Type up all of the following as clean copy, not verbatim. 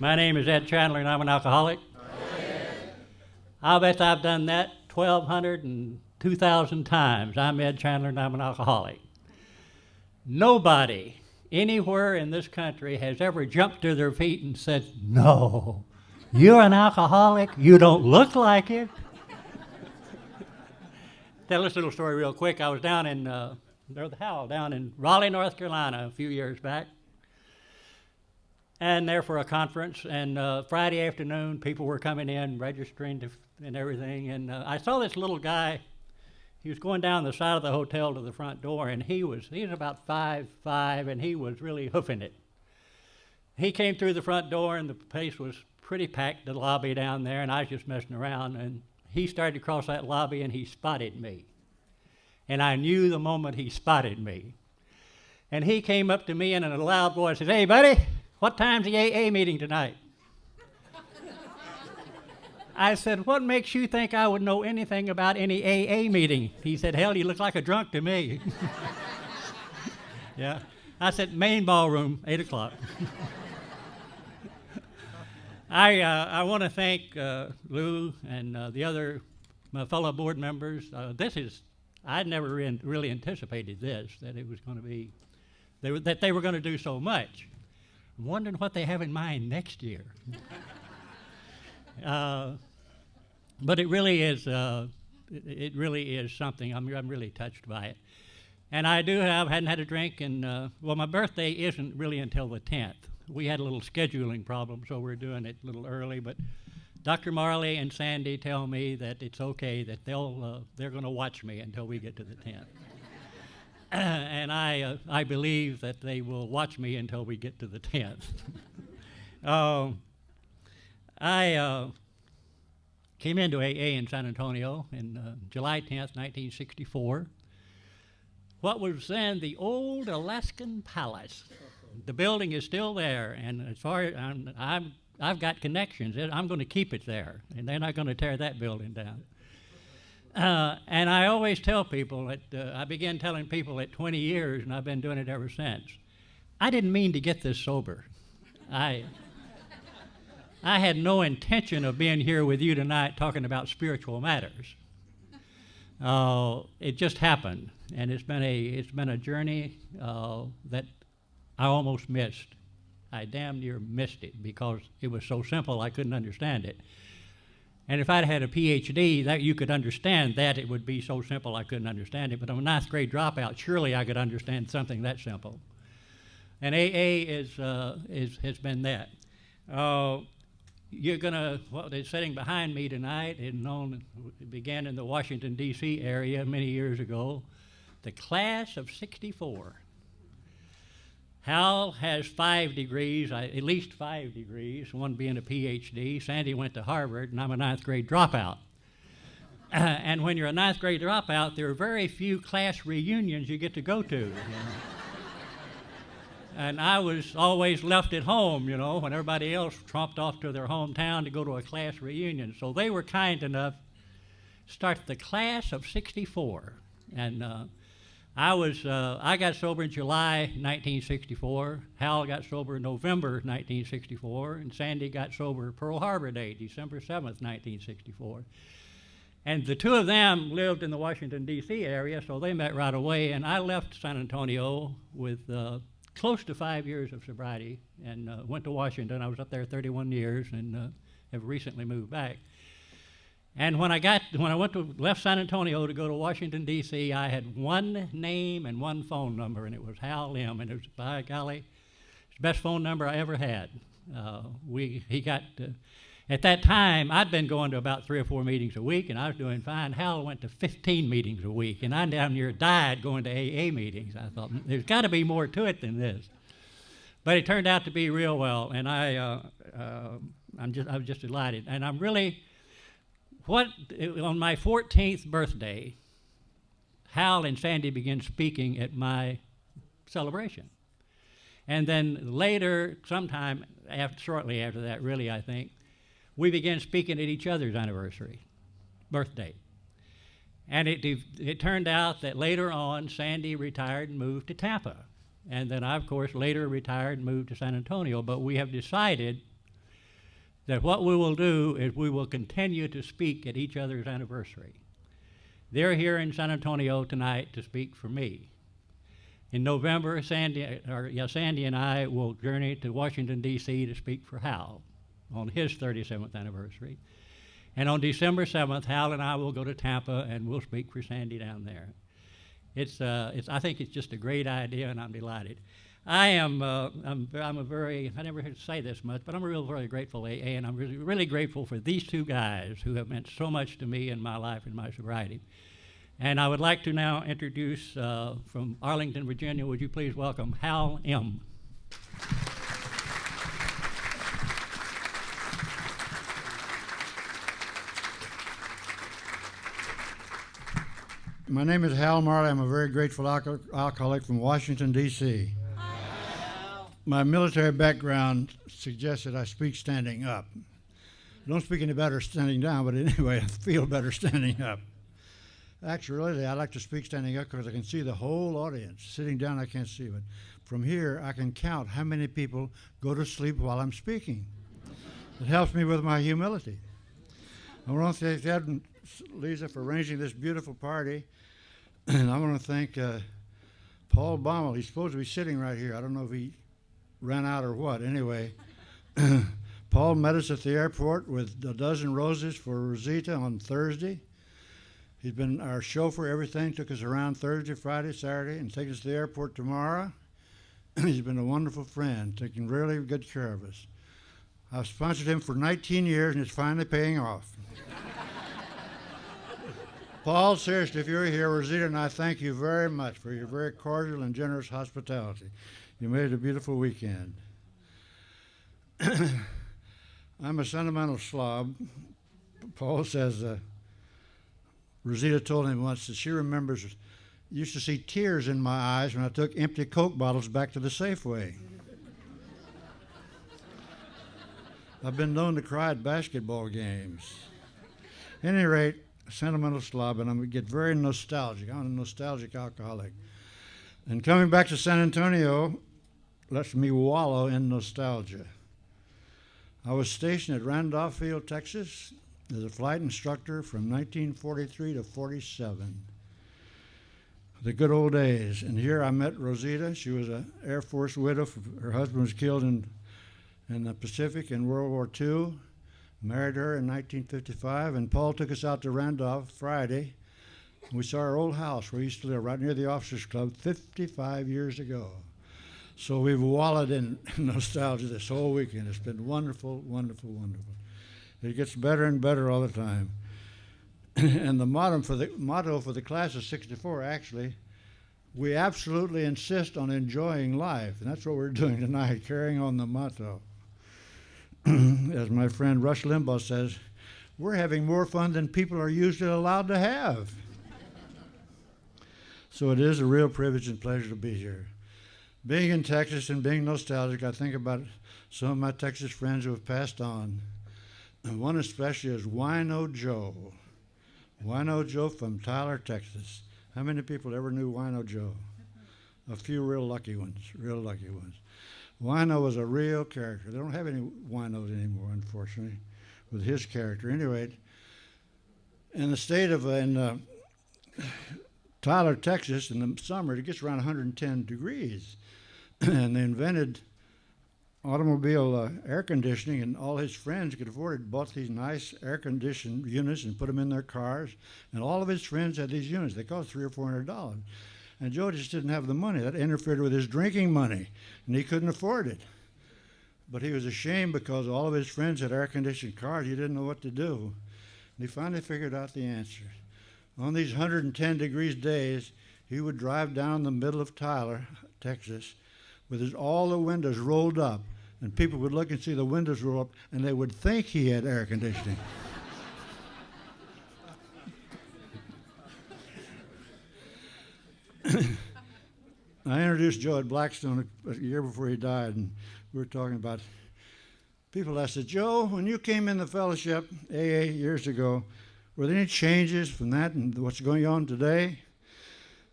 My name is Ed Chandler, and I'm an alcoholic. I'll bet I've done that 1,200 and 2,000 times. I'm Ed Chandler, and I'm an alcoholic. Nobody anywhere in this country has ever jumped to their feet and said, "No, you're an alcoholic. You don't look like it." Tell this little story real quick. I was down in down in Raleigh, North Carolina, a few years back, and there for a conference. And Friday afternoon, people were coming in, registering and everything. And I saw this little guy. He was going down the side of the hotel to the front door, and he was about 5'5", and he was really hoofing it. He came through the front door, and the place was pretty packed, the lobby down there, and I was just messing around. And he started to cross that lobby, and he spotted me. And I knew the moment he spotted me. And he came up to me and in a loud voice says, "Hey, buddy, what time's the AA meeting tonight?" I said, "What makes you think I would know anything about any AA meeting?" He said, "Hell, you look like a drunk to me." Yeah. I said, "Main ballroom, 8 o'clock." I want to thank Lou and my fellow board members. I'd never really anticipated this, that it was going to be, that they were going to do so much. I'm wondering what they have in mind next year. But it really is something. I'm really touched by it. And hadn't had a drink, and my birthday isn't really until the 10th. We had a little scheduling problem, so we're doing it a little early. But Dr. Marley and Sandy tell me that it's okay, that they're going to watch me until we get to the 10th. And I believe that they will watch me until we get to the 10th. I came into AA in San Antonio in July 10th, 1964. What was then the old Alaskan Palace. The building is still there, and as far as I've got connections, I'm going to keep it there, and they're not going to tear that building down. And I always tell people that I began telling people at 20 years, and I've been doing it ever since. I didn't mean to get this sober. I had no intention of being here with you tonight talking about spiritual matters. It just happened, and it's been a journey that I almost missed. I damn near missed it because it was so simple I couldn't understand it. And if I'd had a PhD, that you could understand that it would be so simple I couldn't understand it. But I'm a ninth grade dropout. Surely I could understand something that simple. And AA has been that. What is sitting behind me tonight is it began in the Washington, D.C. area many years ago. The class of 64. Hal has 5 degrees, at least 5 degrees, one being a PhD. Sandy went to Harvard, and I'm a ninth grade dropout. And when you're a ninth grade dropout, there are very few class reunions you get to go to. You know? And I was always left at home, when everybody else tromped off to their hometown to go to a class reunion. So they were kind enough to start the class of 64. And I got sober in July 1964. Hal got sober in November 1964, and Sandy got sober Pearl Harbor Day, December 7th, 1964. And the two of them lived in the Washington, D.C. area, so they met right away. And I left San Antonio with close to 5 years of sobriety and went to Washington. I was up there 31 years and have recently moved back. And when I left San Antonio to go to Washington, D.C., I had one name and one phone number, and it was Hal Lim, and it was, by golly, it's the best phone number I ever had. At that time, I'd been going to about 3 or 4 meetings a week, and I was doing fine. Hal went to 15 meetings a week, and I down near died going to AA meetings. I thought, there's got to be more to it than this. But it turned out to be real well, and I was just delighted. And I'm really... on my 14th birthday, Hal and Sandy began speaking at my celebration. And then later, shortly after that, really, I think, we began speaking at each other's birthday. And it turned out that later on, Sandy retired and moved to Tampa. And then I, of course, later retired and moved to San Antonio. But we have decided that what we will do is we will continue to speak at each other's anniversary. They're here in San Antonio tonight to speak for me. In November, Sandy and I will journey to Washington, D.C. to speak for Hal on his 37th anniversary. And on December 7th, Hal and I will go to Tampa and we'll speak for Sandy down there. I think it's just a great idea, and I'm delighted. I'm a very, I never heard to say this much, but I'm very grateful AA, and I'm really grateful for these two guys who have meant so much to me in my life and my sobriety. And I would like to now introduce from Arlington, Virginia, would you please welcome Hal M. My name is Hal Marley. I'm a very grateful alcoholic from Washington, D.C. My military background suggests that I speak standing up. I don't speak any better standing down, but anyway, I feel better standing up. Actually, I like to speak standing up because I can see the whole audience. Sitting down, I can't see, but from here, I can count how many people go to sleep while I'm speaking. It helps me with my humility. I want to thank Lisa for arranging this beautiful party, and I want to thank Paul Baumel. He's supposed to be sitting right here. I don't know if he ran out or what. Anyway, Paul met us at the airport with a dozen roses for Rosita on Thursday. He's been our chauffeur, everything, took us around Thursday, Friday, Saturday, and takes us to the airport tomorrow. He's been a wonderful friend, taking really good care of us. I've sponsored him for 19 years, and it's finally paying off. Paul, seriously, if you're here, Rosita and I thank you very much for your very cordial and generous hospitality. You made it a beautiful weekend. I'm a sentimental slob. Paul says, Rosita told him once that she remembers, used to see tears in my eyes when I took empty Coke bottles back to the Safeway. I've been known to cry at basketball games. At any rate, a sentimental slob, and I'm going to get very nostalgic. I'm a nostalgic alcoholic. And coming back to San Antonio lets me wallow in nostalgia. I was stationed at Randolph Field, Texas, as a flight instructor from 1943 to 47. The good old days. And here I met Rosita. She was an Air Force widow. Her husband was killed in the Pacific in World War II. Married her in 1955, and Paul took us out to Randolph Friday. We saw our old house where we used to live, right near the Officers Club, 55 years ago. So we've wallowed in nostalgia this whole weekend. It's been wonderful, wonderful, wonderful. It gets better and better all the time. And the motto for the class of 64, actually, we absolutely insist on enjoying life. And that's what we're doing tonight, carrying on the motto. As my friend Rush Limbaugh says, we're having more fun than people are usually allowed to have. So it is a real privilege and pleasure to be here. Being in Texas and being nostalgic, I think about some of my Texas friends who have passed on. And one especially is Wino Joe. Wino Joe from Tyler, Texas. How many people ever knew Wino Joe? A few real lucky ones, real lucky ones. Wino was a real character. They don't have any Winos anymore, unfortunately, with his character. Anyway, in the state of Tyler, Texas, in the summer, it gets around 110 degrees. And they invented automobile air conditioning, and all his friends could afford it, bought these nice air-conditioned units and put them in their cars. And all of his friends had these units. They cost $300 or $400. And Joe just didn't have the money. That interfered with his drinking money, and he couldn't afford it. But he was ashamed because all of his friends had air-conditioned cars. He didn't know what to do. And he finally figured out the answer. On these 110 degrees days, he would drive down the middle of Tyler, Texas, with all the windows rolled up. And people would look and see the windows roll up, and they would think he had air conditioning. I introduced Joe at Blackstone a year before he died, and we were talking about people. I said, Joe, when you came in the fellowship AA years ago, were there any changes from that and what's going on today?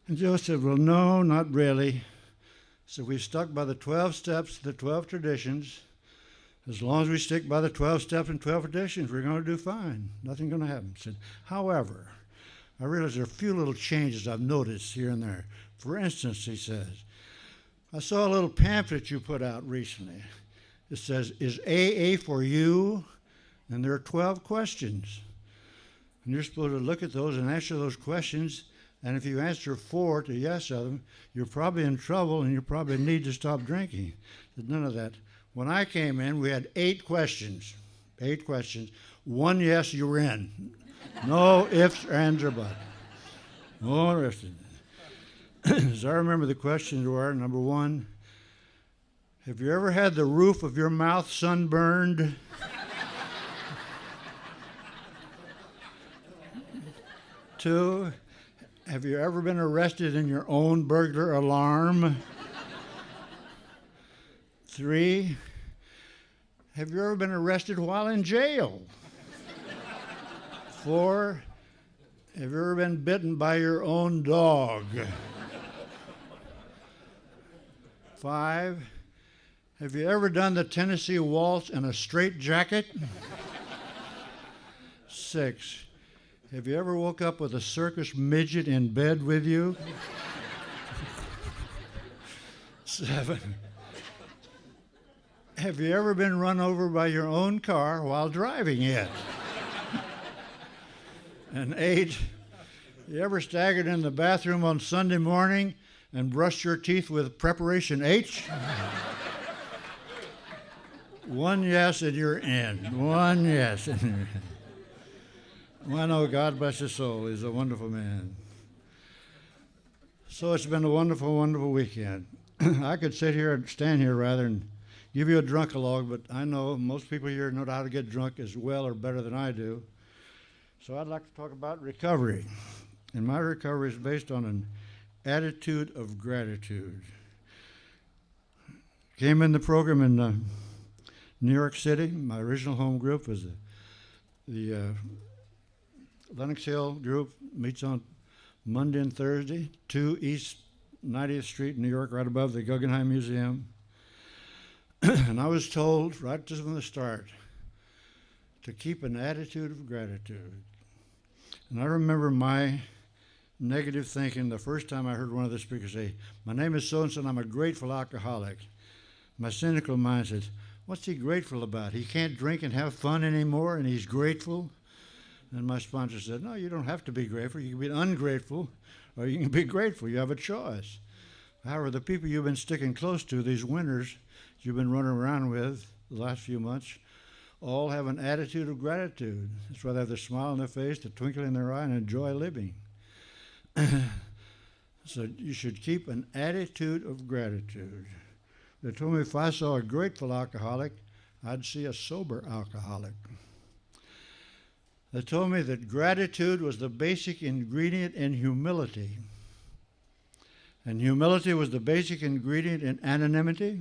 And Joe said, well, no, not really. So we stuck by the 12 steps, the 12 traditions, As long as we stick by the 12 steps and 12 traditions, we're going to do fine. Nothing's going to happen. He said, however, I realize there are a few little changes I've noticed here and there. For instance, he says, I saw a little pamphlet you put out recently. It says, is AA for you? And there are 12 questions. And you're supposed to look at those and answer those questions. And if you answer 4 to yes of them, you're probably in trouble and you probably need to stop drinking. There's none of that. When I came in, we had 8 questions. 8 questions. 1 yes, you were in. No ifs, ands, or buts. No rest. As I remember, the questions were, number 1, have you ever had the roof of your mouth sunburned? 2, have you ever been arrested in your own burglar alarm? 3, have you ever been arrested while in jail? 4, have you ever been bitten by your own dog? 5, have you ever done the Tennessee Waltz in a straitjacket? 6, have you ever woke up with a circus midget in bed with you? 7, have you ever been run over by your own car while driving it? And 8, you ever staggered in the bathroom on Sunday morning and brushed your teeth with preparation H? 1 yes and you're in. 1 yes and you're in. Well, I know, God bless his soul. He's a wonderful man. So it's been a wonderful, wonderful weekend. I could stand here rather, and give you a drunk-a-log, but I know most people here know how to get drunk as well or better than I do. So I'd like to talk about recovery. And my recovery is based on an attitude of gratitude. Came in the program in New York City. My original home group was the Lenox Hill group, meets on Monday and Thursday, 2 East 90th Street, New York, right above the Guggenheim Museum. And I was told right just from the start to keep an attitude of gratitude. And I remember my negative thinking the first time I heard one of the speakers say, my name is so-and-so and I'm a grateful alcoholic. My cynical mind says, what's he grateful about? He can't drink and have fun anymore and he's grateful? And my sponsor said, no, you don't have to be grateful. You can be ungrateful or you can be grateful. You have a choice. However, the people you've been sticking close to, these winners you've been running around with the last few months, all have an attitude of gratitude. That's why they have the smile on their face, the twinkle in their eye, and enjoy living. So you should keep an attitude of gratitude. They told me if I saw a grateful alcoholic, I'd see a sober alcoholic. They told me that gratitude was the basic ingredient in humility. And humility was the basic ingredient in anonymity.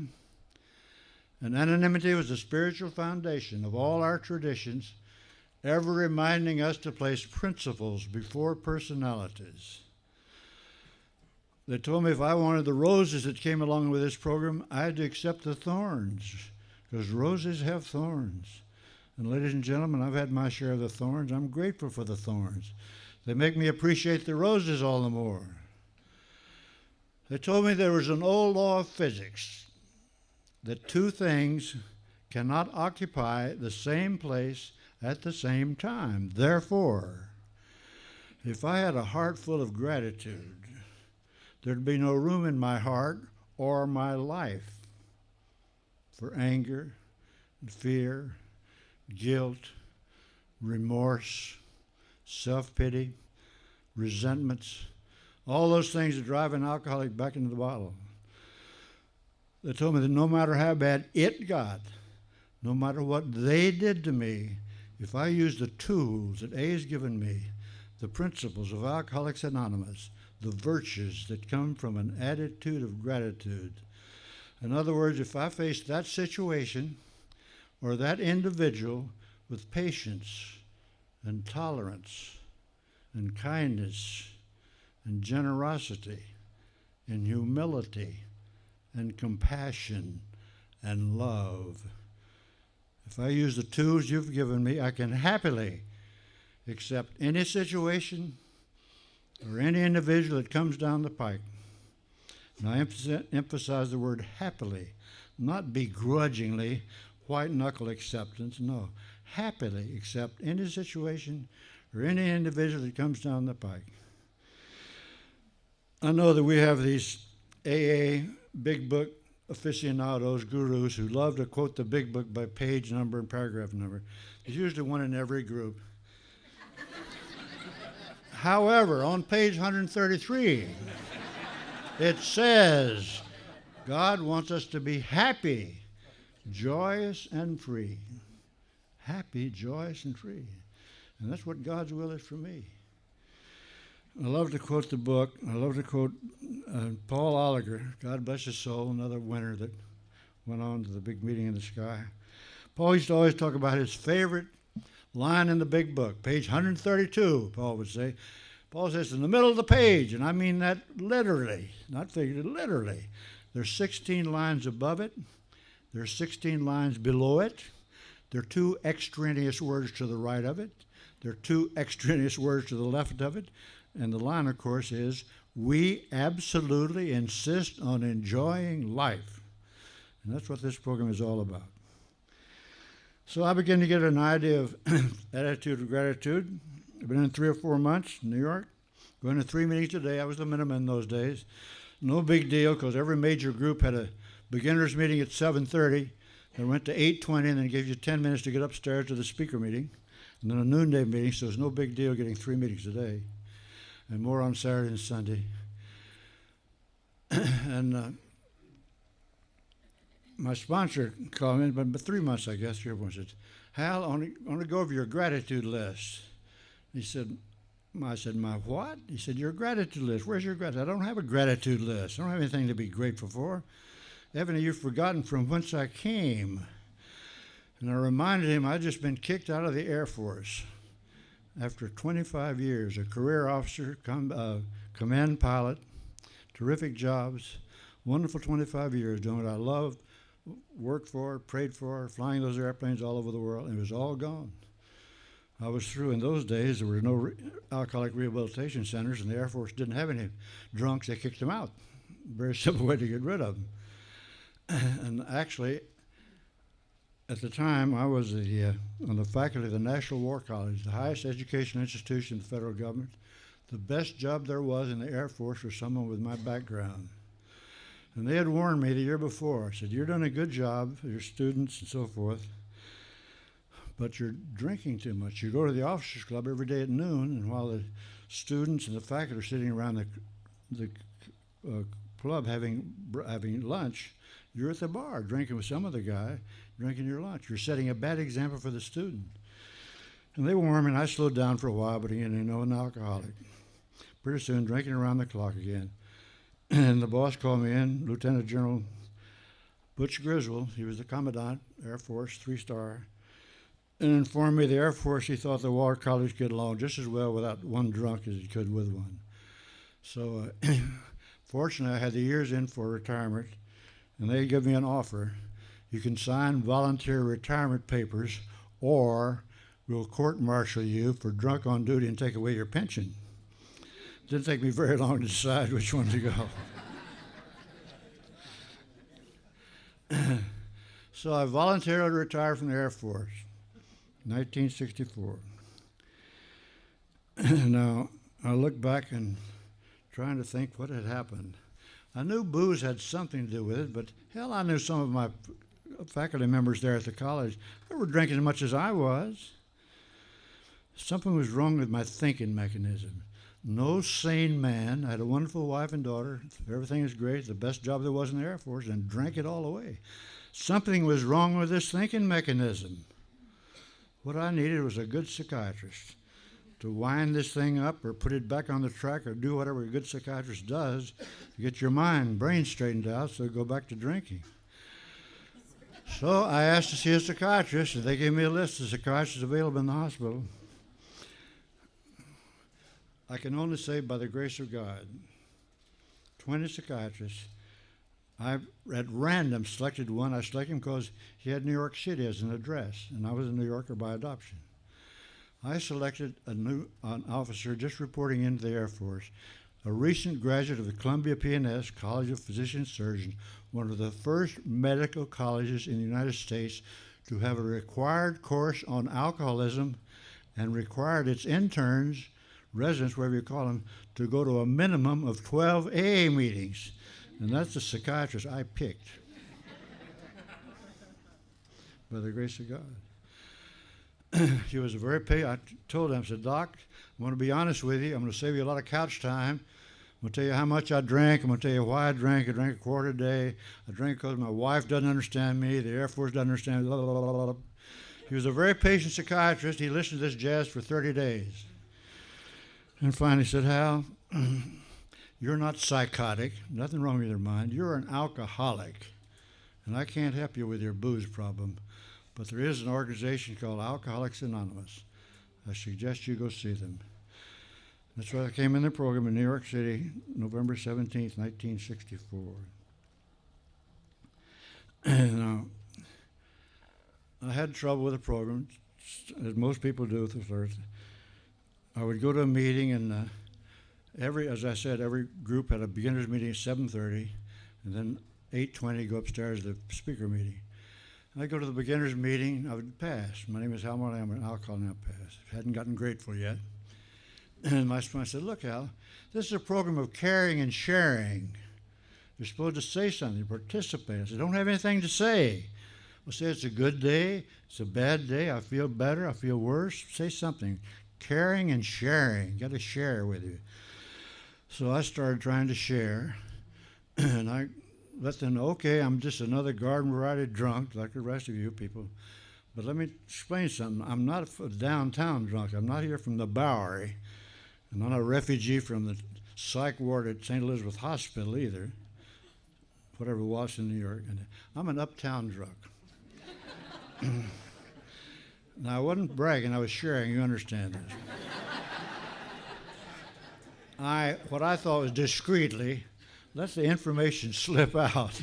And anonymity was the spiritual foundation of all our traditions, ever reminding us to place principles before personalities. They told me if I wanted the roses that came along with this program, I had to accept the thorns, because roses have thorns. And ladies and gentlemen, I've had my share of the thorns. I'm grateful for the thorns. They make me appreciate the roses all the more. They told me there was an old law of physics, that 2 things cannot occupy the same place at the same time. Therefore, if I had a heart full of gratitude, there'd be no room in my heart or my life for anger, fear, guilt, remorse, self-pity, resentments, all those things that drive an alcoholic back into the bottle. They told me that no matter how bad it got, no matter what they did to me, if I use the tools that A has given me, the principles of Alcoholics Anonymous, the virtues that come from an attitude of gratitude. In other words, if I face that situation or that individual with patience and tolerance and kindness and generosity and humility and compassion and love, if I use the tools you've given me, I can happily accept any situation or any individual that comes down the pike. And I emphasize the word happily, not begrudgingly, white-knuckle acceptance. No, happily accept any situation or any individual that comes down the pike. I know that we have these AA big book aficionados, gurus, who love to quote the big book by page number and paragraph number. There's usually one in every group. However, on page 133, it says, God wants us to be happy, joyous, and free. Happy, joyous, and free. And that's what God's will is for me. I love to quote the book. I love to quote Paul Oliger, God bless his soul, another winner that went on to the big meeting in the sky. Paul used to always talk about his favorite line in the big book, page 132, Paul would say. Paul says, in the middle of the page, and I mean that literally, not figuratively, literally. There's 16 lines above it. There's 16 lines below it. There are 2 extraneous words to the right of it. There are 2 extraneous words to the left of it. And the line, of course, is, we absolutely insist on enjoying life. And that's what this program is all about. So I begin to get an idea of attitude of gratitude. I've been in 3 or 4 months in New York, going to 3 meetings a day. I was the minimum in those days. No big deal, because every major group had a beginner's meeting at 7:30. Then went to 8:20, and then gave you 10 minutes to get upstairs to the speaker meeting, and then a noonday meeting, so it's no big deal getting 3 meetings a day, and more on Saturday and Sunday. And my sponsor called me, but 3 months, I guess, 3 or 4 months, said, Hal, I want to go over your gratitude list. He said, I said, my what? He said, your gratitude list. Where's your gratitude? I don't have a gratitude list. I don't have anything to be grateful for. Haven't you forgotten from whence I came? And I reminded him I'd just been kicked out of the Air Force after 25 years, a career officer, command pilot, terrific jobs, wonderful 25 years doing what I loved, worked for, prayed for, flying those airplanes all over the world, and it was all gone. I was through. In those days, there were no alcoholic rehabilitation centers, and the Air Force didn't have any drunks. They kicked them out. Very simple way to get rid of them. And actually, at the time, I was on the faculty of the National War College, the highest education institution in the federal government. The best job there was in the Air Force for someone with my background. And they had warned me the year before. I said, you're doing a good job for your students and so forth, but you're drinking too much. You go to the officers club every day at noon, and while the students and the faculty are sitting around the club having lunch, you're at the bar drinking with some other guy, drinking your lunch. You're setting a bad example for the student. And they warned me, and I slowed down for a while, but again, an alcoholic. Pretty soon, drinking around the clock again. And the boss called me in, Lieutenant General Butch Griswold. He was the commandant, Air Force, 3-star, and informed me the Air Force, he thought the War College could get along just as well without one drunk as he could with one. So fortunately, I had the years in for retirement, and they gave me an offer. You can sign volunteer retirement papers, or we'll court-martial you for drunk on duty and take away your pension. Didn't take me very long to decide which one to go. So I voluntarily retired from the Air Force, 1964. Now, I look back and trying to think what had happened. I knew booze had something to do with it, but hell, I knew some of my faculty members there at the college that were drinking as much as I was. Something was wrong with my thinking mechanism. No sane man. I had a wonderful wife and daughter. Everything was great, the best job there was in the Air Force, and drank it all away. Something was wrong with this thinking mechanism. What I needed was a good psychiatrist to wind this thing up or put it back on the track or do whatever a good psychiatrist does to get your brain straightened out so you go back to drinking. So I asked to see a psychiatrist, and they gave me a list of psychiatrists available in the hospital. I can only say by the grace of God, 20 psychiatrists, I, at random, selected one. I selected him because he had New York City as an address, and I was a New Yorker by adoption. I selected an officer just reporting into the Air Force, a recent graduate of the Columbia P&S College of Physician Surgeons, one of the first medical colleges in the United States to have a required course on alcoholism and required its interns, residents, whatever you call them, to go to a minimum of 12 AA meetings. And that's the psychiatrist I picked by the grace of God. He was a very I told him, I said, Doc, I'm going to be honest with you. I'm going to save you a lot of couch time. I'm going to tell you how much I drank. I'm going to tell you why I drank. I drank a quart a day. I drank because my wife doesn't understand me. The Air Force doesn't understand me. Blah, blah, blah, blah. He was a very patient psychiatrist. He listened to this jazz for 30 days. And finally said, Hal, you're not psychotic. Nothing wrong with your mind. You're an alcoholic. And I can't help you with your booze problem. But there is an organization called Alcoholics Anonymous. I suggest you go see them. That's why I came in the program in New York City, November 17th, 1964. Now, I had trouble with the program, as most people do with the first. I would go to a meeting, and as I said, every group had a beginner's meeting at 7:30, and then 8:20 go upstairs to the speaker meeting. And I'd go to the beginner's meeting, I would pass. My name is Hal Marley, I'm an alcohol now pass. Hadn't gotten grateful yet. And my son said, look, Hal, this is a program of caring and sharing. You're supposed to say something, participate. I said, don't have anything to say. Well, say it's a good day, it's a bad day, I feel better, I feel worse. Say something. Caring and sharing. Got to share with you. So I started trying to share, and I let them know, okay, I'm just another garden variety drunk like the rest of you people. But let me explain something. I'm not a downtown drunk. I'm not here from the Bowery. I'm not a refugee from the psych ward at St. Elizabeth Hospital either, whatever it was in New York. I'm an uptown drunk. Now, I wasn't bragging. I was sharing. You understand this. What I thought was discreetly, let the information slip out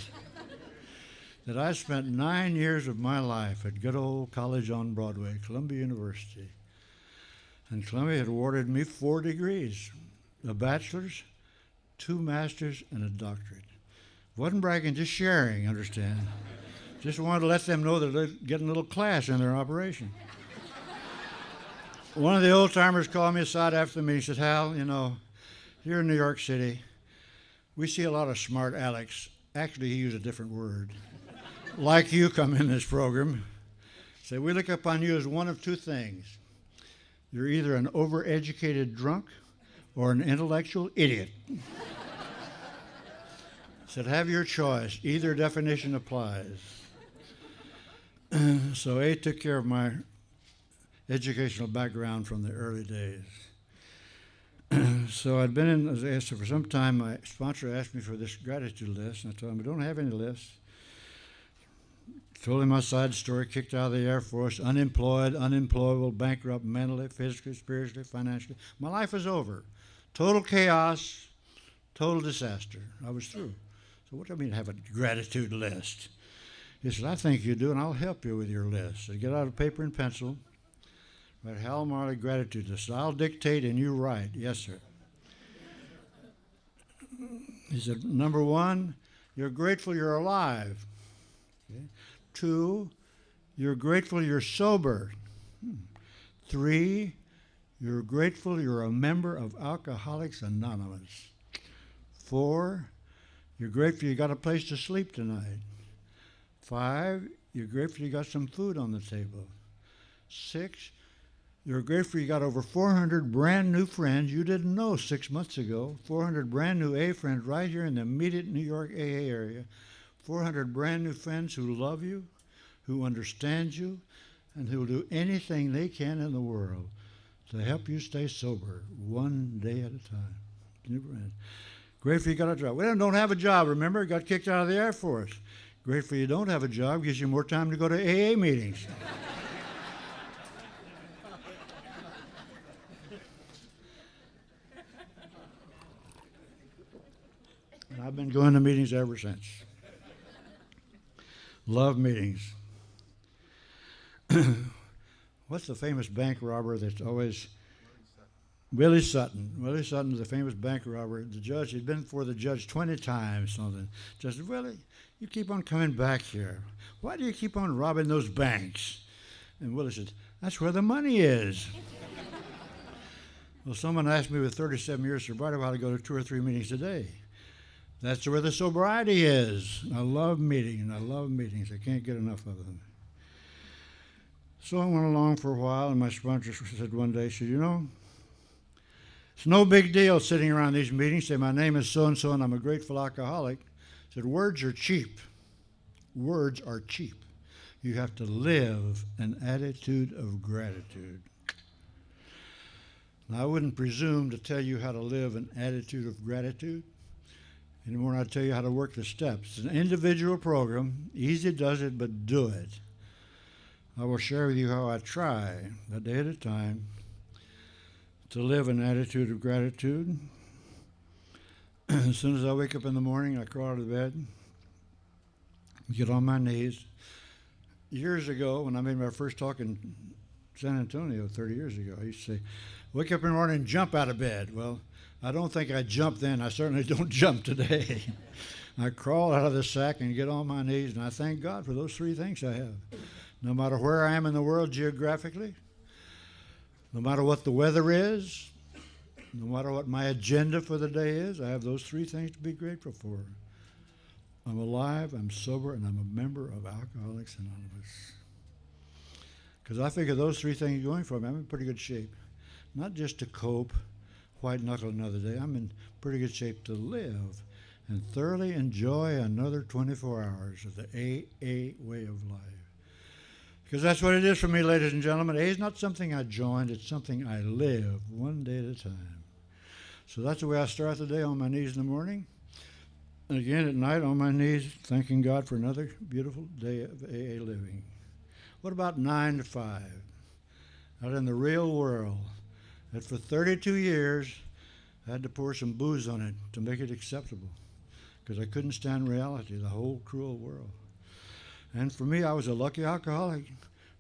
that I spent 9 years of my life at good old college on Broadway, Columbia University. And Columbia had awarded me 4 degrees, a bachelor's, 2 masters, and a doctorate. Wasn't bragging, just sharing, understand? Just wanted to let them know that they're getting a little class in their operation. One of the old-timers called me aside after the meeting and said, Hal, you know, here in New York City, we see a lot of smart Alex. Actually, he used a different word. Like you come in this program. Say, we look upon you as one of 2 things. You're either an overeducated drunk or an intellectual idiot. Said, have your choice. Either definition applies. So A took care of my educational background from the early days. So I'd been in, as I asked for some time, my sponsor asked me for this gratitude list, and I told him, I don't have any list. Told him my side story, kicked out of the Air Force, unemployed, unemployable, bankrupt, mentally, physically, spiritually, financially. My life was over. Total chaos, total disaster. I was through. So what do I mean have a gratitude list? He said, I think you do, and I'll help you with your list. So get out a paper and pencil. Write Hal Marley gratitude list. I'll dictate and you write. Yes, sir. He said, number 1, you're grateful you're alive. Okay. 2, you're grateful you're sober. 3, you're grateful you're a member of Alcoholics Anonymous. 4, you're grateful you got a place to sleep tonight. 5, you're grateful you got some food on the table. 6, you're grateful you got over 400 brand new friends you didn't know 6 months ago. 400 brand new A friends right here in the immediate New York AA area. 400 brand new friends who love you, who understand you, and who will do anything they can in the world to help you stay sober one day at a time. Grateful you got a job. We don't have a job, remember? Got kicked out of the Air Force. Grateful you don't have a job, gives you more time to go to AA meetings. And I've been going to meetings ever since. Love meetings. What's the famous bank robber that's always Willie Sutton. Willie Sutton is a famous bank robber. The judge, he'd been before the judge 20 times, something. Judge said, Willie, you keep on coming back here. Why do you keep on robbing those banks? And Willie said, that's where the money is. Well, someone asked me with 37 years sobriety how to go to 2 or 3 meetings a day. That's where the sobriety is. I love meetings. I love meetings. I can't get enough of them. So I went along for a while, and my sponsor said one day, she said, you know, it's no big deal sitting around these meetings, say, my name is so-and-so, and I'm a grateful alcoholic. I said, words are cheap. Words are cheap. You have to live an attitude of gratitude. Now, I wouldn't presume to tell you how to live an attitude of gratitude any more than I tell you how to work the steps. It's an individual program. Easy does it, but do it. I will share with you how I try, a day at a time, to live an attitude of gratitude. As soon as I wake up in the morning, I crawl out of bed, get on my knees. Years ago, when I made my first talk in San Antonio 30 years ago, I used to say, wake up in the morning and jump out of bed. Well, I don't think I jumped then. I certainly don't jump today. I crawl out of the sack and get on my knees, and I thank God for those 3 things I have. No matter where I am in the world geographically, no matter what the weather is, no matter what my agenda for the day is, I have those 3 things to be grateful for. I'm alive, I'm sober, and I'm a member of Alcoholics Anonymous. Because I figure those 3 things going for me, I'm in pretty good shape. Not just to cope, white knuckle another day. I'm in pretty good shape to live and thoroughly enjoy another 24 hours of the AA way of life. Because that's what it is for me, ladies and gentlemen. A is not something I joined, it's something I live one day at a time. So that's the way I start the day, on my knees in the morning. And again at night on my knees, thanking God for another beautiful day of AA living. What about 9 to 5? Out in the real world, that for 32 years, I had to pour some booze on it to make it acceptable. Because I couldn't stand reality, the whole cruel world. And for me, I was a lucky alcoholic.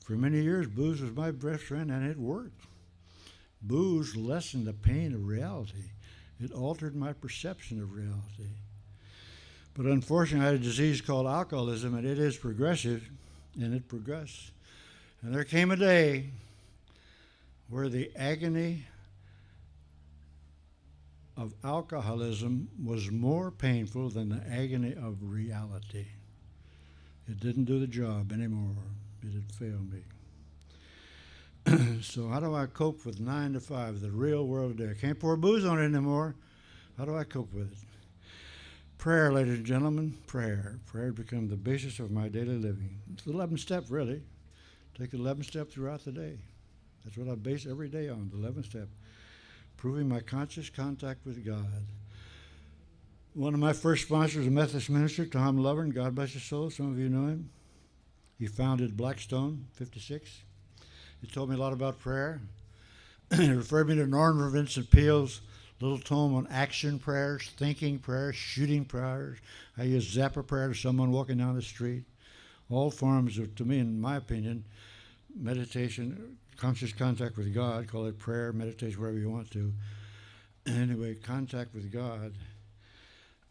For many years, booze was my best friend, and it worked. Booze lessened the pain of reality. It altered my perception of reality. But unfortunately, I had a disease called alcoholism, and it is progressive, and it progressed. And there came a day where the agony of alcoholism was more painful than the agony of reality. It didn't do the job anymore. It had failed me. So how do I cope with 9 to 5, the real world day? I can't pour booze on it anymore. How do I cope with it? Prayer, ladies and gentlemen, prayer. Prayer has become the basis of my daily living. It's the 11th step, really. Take the 11th step throughout the day. That's what I base every day on, the 11th step. Proving my conscious contact with God. One of my first sponsors, a Methodist minister, Tom Lovern, God bless his soul, some of you know him. He founded Blackstone, 56. He told me a lot about prayer. He referred me to Norman Vincent Peale's little tome on action prayers, thinking prayers, shooting prayers. I use Zapper prayer to someone walking down the street. All forms of, to me, in my opinion, meditation, conscious contact with God, call it prayer, meditation, whatever you want to. Anyway, contact with God.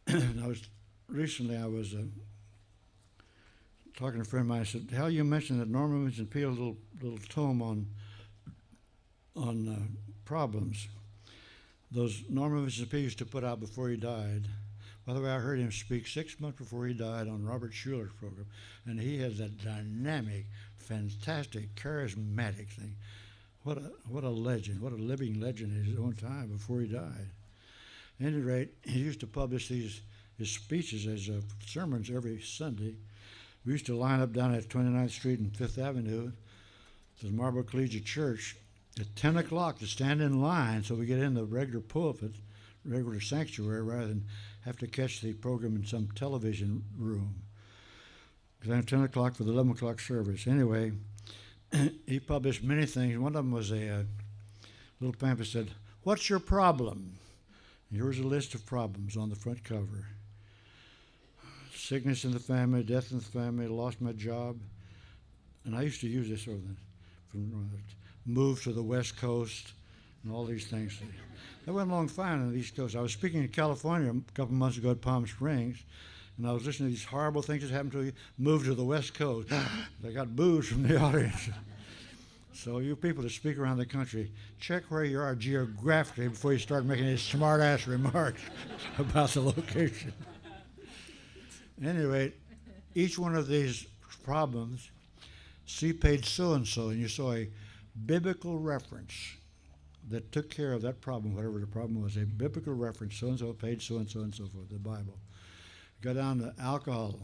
And I was talking to a friend of mine. I said, "Hal, you mentioned that Norman Vincent Peale's little tome on problems. Those Norman Vincent Peale used to put out before he died. By the way, I heard him speak 6 months before he died on Robert Schuler's program, and he has that dynamic, fantastic, charismatic thing. What a legend! What a living legend in his own time before he died. At any rate, he used to publish his speeches as sermons every Sunday. We used to line up down at 29th Street and 5th Avenue to the Marlboro Collegiate Church at 10 o'clock to stand in line so we get in the regular pulpit, regular sanctuary, rather than have to catch the program in some television room. Because I'm 10 o'clock for the 11 o'clock service. Anyway, he published many things. One of them was a little pamphlet that said, "What's your problem?" And here was a list of problems on the front cover. sickness in the family, death in the family, lost my job. And I used to use this over from move to the West Coast and all these things. That went along fine on the East Coast. I was speaking in California a couple months ago at Palm Springs, and I was listening to these horrible things that happened to you. Move to the West Coast. They got boos from the audience. So you people that speak around the country, check where you are geographically before you start making these smart-ass remarks about the location. At any rate, each one of these problems, see page so-and-so, and you saw a biblical reference that took care of that problem, whatever the problem was, a biblical reference, so-and-so, page so-and-so, and so forth, the Bible. Go down to alcohol.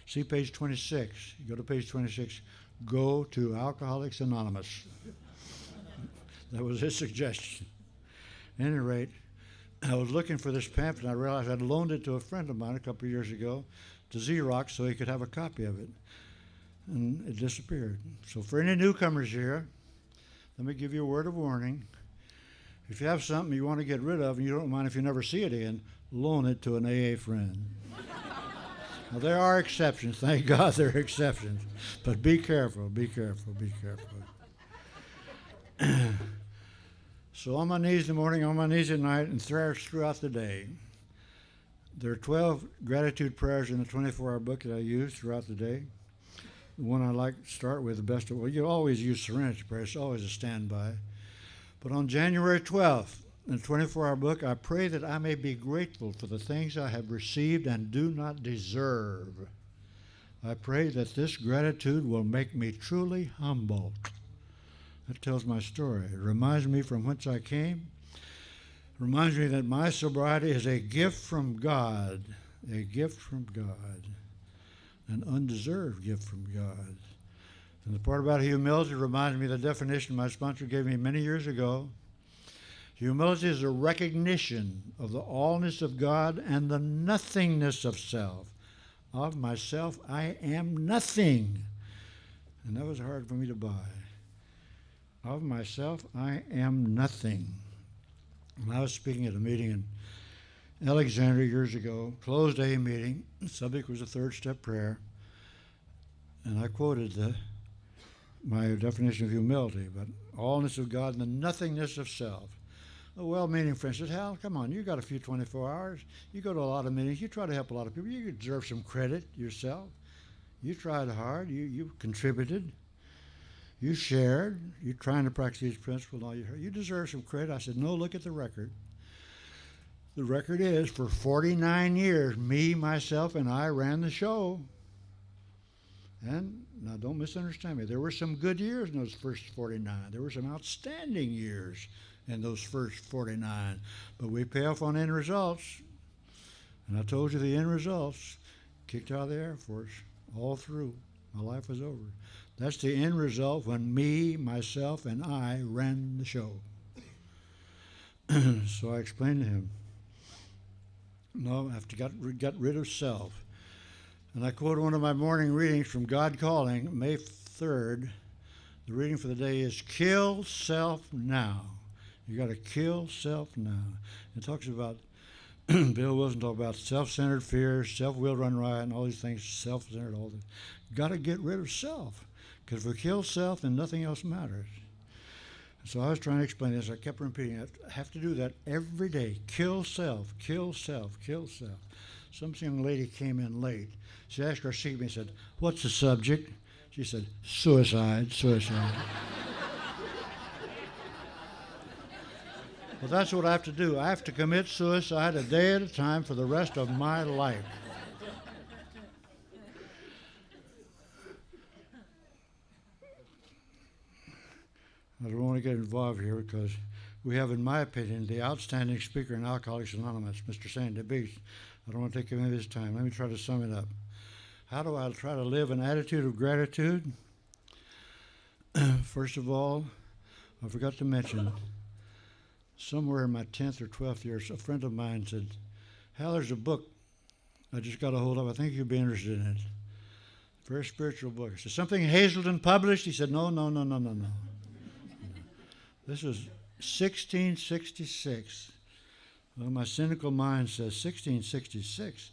See page 26. You go to page 26. Go to Alcoholics Anonymous. That was his suggestion. At any rate, I was looking for this pamphlet, and I realized I'd loaned it to a friend of mine a couple of years ago to Xerox so he could have a copy of it. And it disappeared. So for any newcomers here, let me give you a word of warning. If you have something you want to get rid of and you don't mind if you never see it again, loan it to an AA friend. Now, there are exceptions. Thank God there are exceptions. But be careful, be careful, be careful. So on my knees in the morning, on my knees at night, and throughout the day. There are 12 gratitude prayers in the 24-hour book that I use throughout the day. The one I like to start with, the best of, well, you always use Serenity Prayer. It's always a standby. But on January 12th, in the 24-hour book, I pray that I may be grateful for the things I have received and do not deserve. I pray that this gratitude will make me truly humble. That tells my story. It reminds me from whence I came. It reminds me that my sobriety is a gift from God, an undeserved gift from God. And the part about humility reminds me of the definition my sponsor gave me many years ago. Humility is a recognition of the allness of God and the nothingness of self. Of myself, I am nothing. And that was hard for me to buy. Of myself, I am nothing. And I was speaking at a meeting in Alexandria years ago, closed AA meeting. The subject was a third step prayer. And I quoted my definition of humility, but allness of God and the nothingness of self. A well-meaning friend said, Hal, come on, you got a few 24 hours. You go to a lot of meetings. You try to help a lot of people. You deserve some credit yourself. You tried hard. You contributed. You shared. You're trying to practice these principles. All you deserve some credit. I said, no, look at the record. The record is for 49 years, me, myself, and I ran the show. And now don't misunderstand me. There were some good years in those first 49. There were some outstanding years in those first 49. But we pay off on end results. And I told you the end results. Kicked out of the Air Force all through. My life was over. That's the end result when me, myself, and I ran the show. So I explained to him, no, I have to get rid of self. And I quote one of my morning readings from God Calling, May 3rd. The reading for the day is, kill self now. You got to kill self now. It talks about, Bill Wilson talked about self-centered fears, self-will run riot, and all these things, self-centered, all this. Got to get rid of self. Because if we kill self, then nothing else matters. So I was trying to explain this. I kept repeating it. I have to do that every day. Kill self, kill self, kill self. Some young lady came in late. She asked her seat and said, what's the subject? She said, suicide, suicide. Well, that's what I have to do. I have to commit suicide a day at a time for the rest of my life. I don't want to get involved here because we have, in my opinion, the outstanding speaker in Alcoholics Anonymous, Mr. Sandy Beach. I don't want to take any of his time. Let me try to sum it up. How do I try to live an attitude of gratitude? First of all, I forgot to mention, somewhere in my 10th or 12th year, a friend of mine said, Hal, there's a book I just got a hold of. I think you'd be interested in it. Very spiritual book. I said, something Hazelden published? He said, no. This was 1666. Well, my cynical mind says 1666.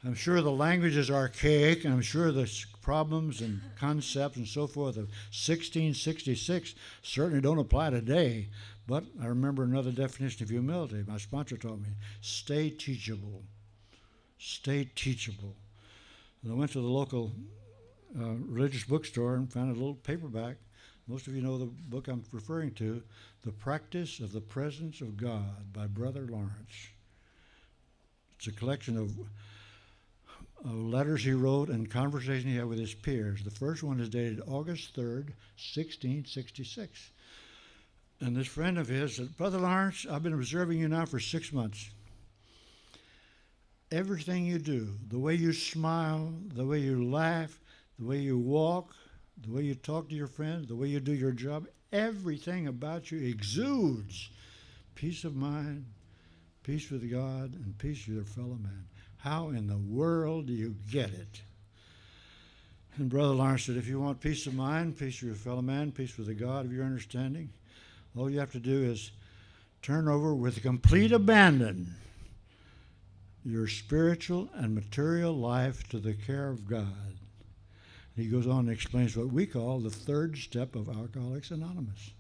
I'm sure the language is archaic, and I'm sure the problems and concepts and so forth of 1666 certainly don't apply today. But I remember another definition of humility. My sponsor taught me, stay teachable. Stay teachable. And I went to the local religious bookstore and found a little paperback. Most of you know the book I'm referring to, The Practice of the Presence of God by Brother Lawrence. It's a collection of letters he wrote and conversations he had with his peers. The first one is dated August 3rd, 1666. And this friend of his said, Brother Lawrence, I've been observing you now for 6 months. Everything you do, the way you smile, the way you laugh, the way you walk, the way you talk to your friends, the way you do your job, everything about you exudes peace of mind, peace with God, and peace with your fellow man. How in the world do you get it? And Brother Lawrence said, if you want peace of mind, peace with your fellow man, peace with the God of your understanding, all you have to do is turn over with complete abandon your spiritual and material life to the care of God. He goes on and explains what we call the third step of Alcoholics Anonymous.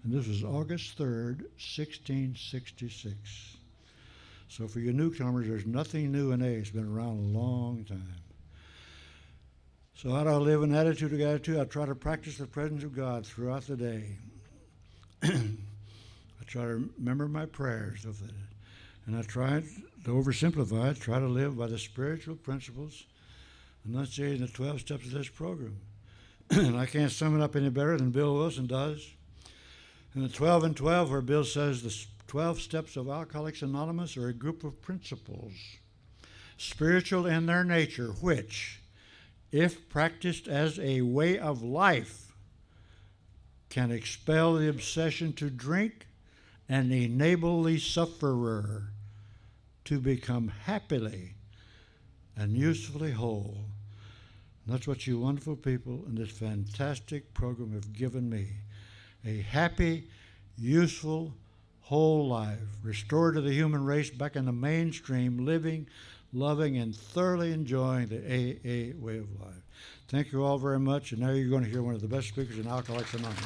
And this was August 3rd, 1666. So for you newcomers, there's nothing new in A. It's been around a long time. So how do I live an attitude of gratitude? I try to practice the presence of God throughout the day. I try to remember my prayers of it. And I try to oversimplify it, try to live by the spiritual principles enunciated in the 12 steps of this program. And I can't sum it up any better than Bill Wilson does. In the 12 and 12, where Bill says the 12 steps of Alcoholics Anonymous are a group of principles, spiritual in their nature, which, if practiced as a way of life, can expel the obsession to drink and enable the sufferer to become happily and usefully whole. And that's what you wonderful people in this fantastic program have given me. A happy, useful, whole life, restored to the human race back in the mainstream, living, loving, and thoroughly enjoying the AA way of life. Thank you all very much, and now you're going to hear one of the best speakers in Alcoholics Anonymous.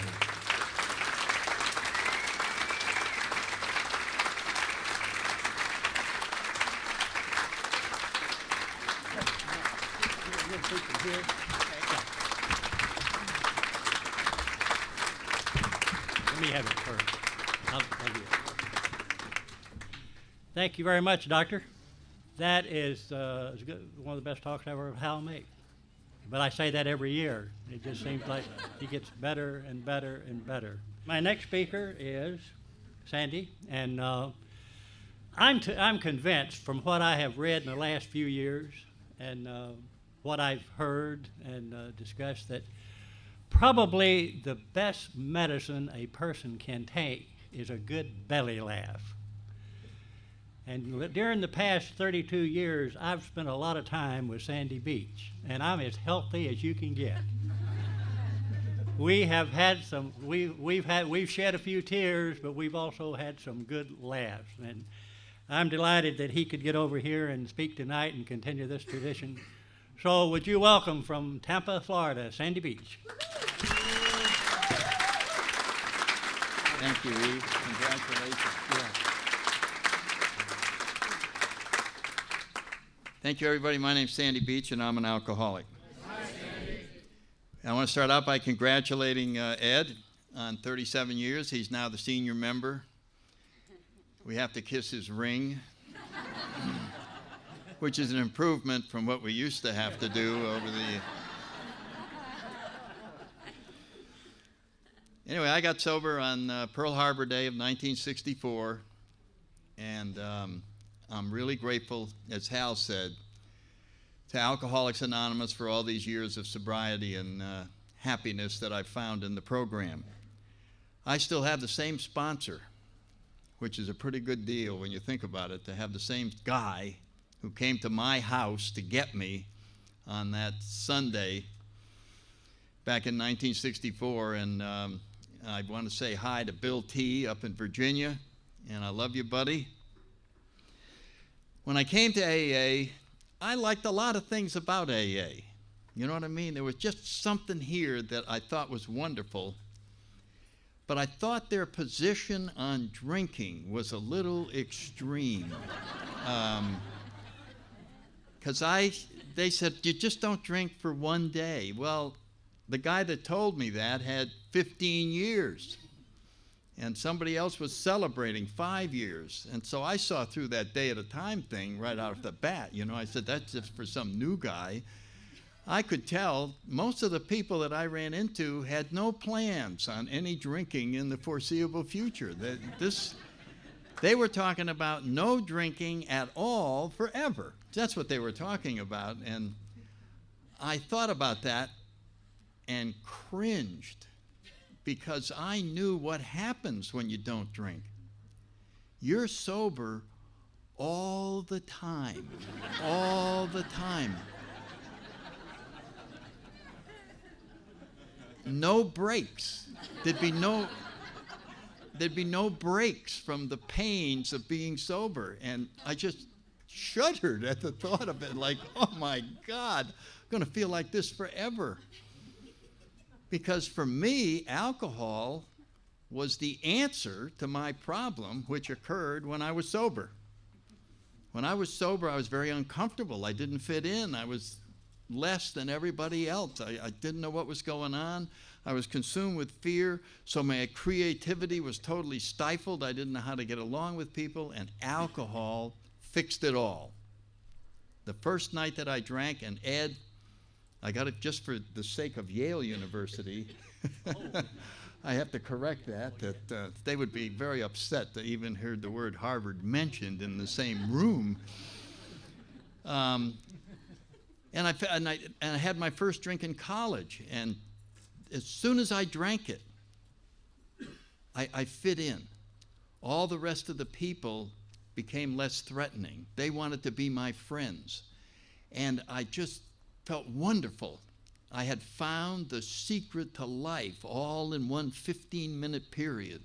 Let me have it first. I'll give it. Thank you very much, Doctor. That is one of the best talks I've ever had Hal make. But I say that every year. It just seems like he gets better and better and better. My next speaker is Sandy, and I'm convinced from what I have read in the last few years and what I've heard and discussed that probably the best medicine a person can take is a good belly laugh. And during the past 32 years, I've spent a lot of time with Sandy Beach, and I'm as healthy as you can get. We have had some, we've shed a few tears, but we've also had some good laughs. And I'm delighted that he could get over here and speak tonight and continue this tradition. So would you welcome from Tampa, Florida, Sandy Beach. Thank you, Eve. Congratulations. Yeah. Thank you, everybody. My name's Sandy Beach, and I'm an alcoholic. Hi, Sandy. I want to start out by congratulating Ed on 37 years. He's now the senior member. We have to kiss his ring, which is an improvement from what we used to have to do over the... Anyway, I got sober on Pearl Harbor Day of 1964, and I'm really grateful, as Hal said, to Alcoholics Anonymous for all these years of sobriety and happiness that I've found in the program. I still have the same sponsor, which is a pretty good deal when you think about it, to have the same guy who came to my house to get me on that Sunday back in 1964. And I want to say hi to Bill T. up in Virginia, and I love you, buddy. When I came to AA, I liked a lot of things about AA. You know what I mean? There was just something here that I thought was wonderful. But I thought their position on drinking was a little extreme. Because they said, you just don't drink for one day. Well, the guy that told me that had 15 years. And somebody else was celebrating 5 years. And so I saw through that day at a time thing right out of the bat. You know, I said, that's just for some new guy. I could tell most of the people that I ran into had no plans on any drinking in the foreseeable future. They were talking about no drinking at all forever. That's what they were talking about. And I thought about that and cringed because I knew what happens when you don't drink. You're sober all the time, all the time. No breaks. There'd be no breaks from the pains of being sober. And I just shuddered at the thought of it, like, oh my God, I'm going to feel like this forever. Because for me, alcohol was the answer to my problem, which occurred when I was sober. When I was sober, I was very uncomfortable. I didn't fit in. I was less than everybody else. I didn't know what was going on. I was consumed with fear, so my creativity was totally stifled. I didn't know how to get along with people, and alcohol fixed it all. The first night that I drank, and Ed, I got it just for the sake of Yale University. I have to correct that they would be very upset to even hear the word Harvard mentioned in the same room. And I had my first drink in college, and as soon as I drank it, I fit in. All the rest of the people became less threatening. They wanted to be my friends. And I just felt wonderful. I had found the secret to life all in one 15-minute period.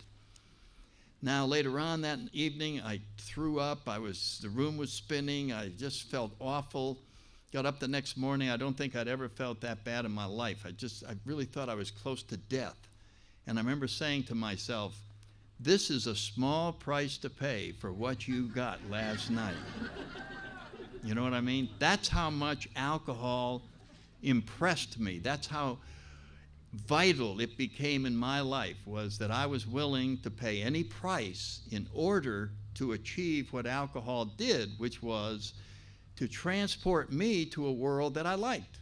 Now, later on that evening, I threw up. The room was spinning. I just felt awful. Got up the next morning. I don't think I'd ever felt that bad in my life. I really thought I was close to death. And I remember saying to myself, this is a small price to pay for what you got last night. You know what I mean? That's how much alcohol impressed me. That's how vital it became in my life, was that I was willing to pay any price in order to achieve what alcohol did, which was to transport me to a world that I liked.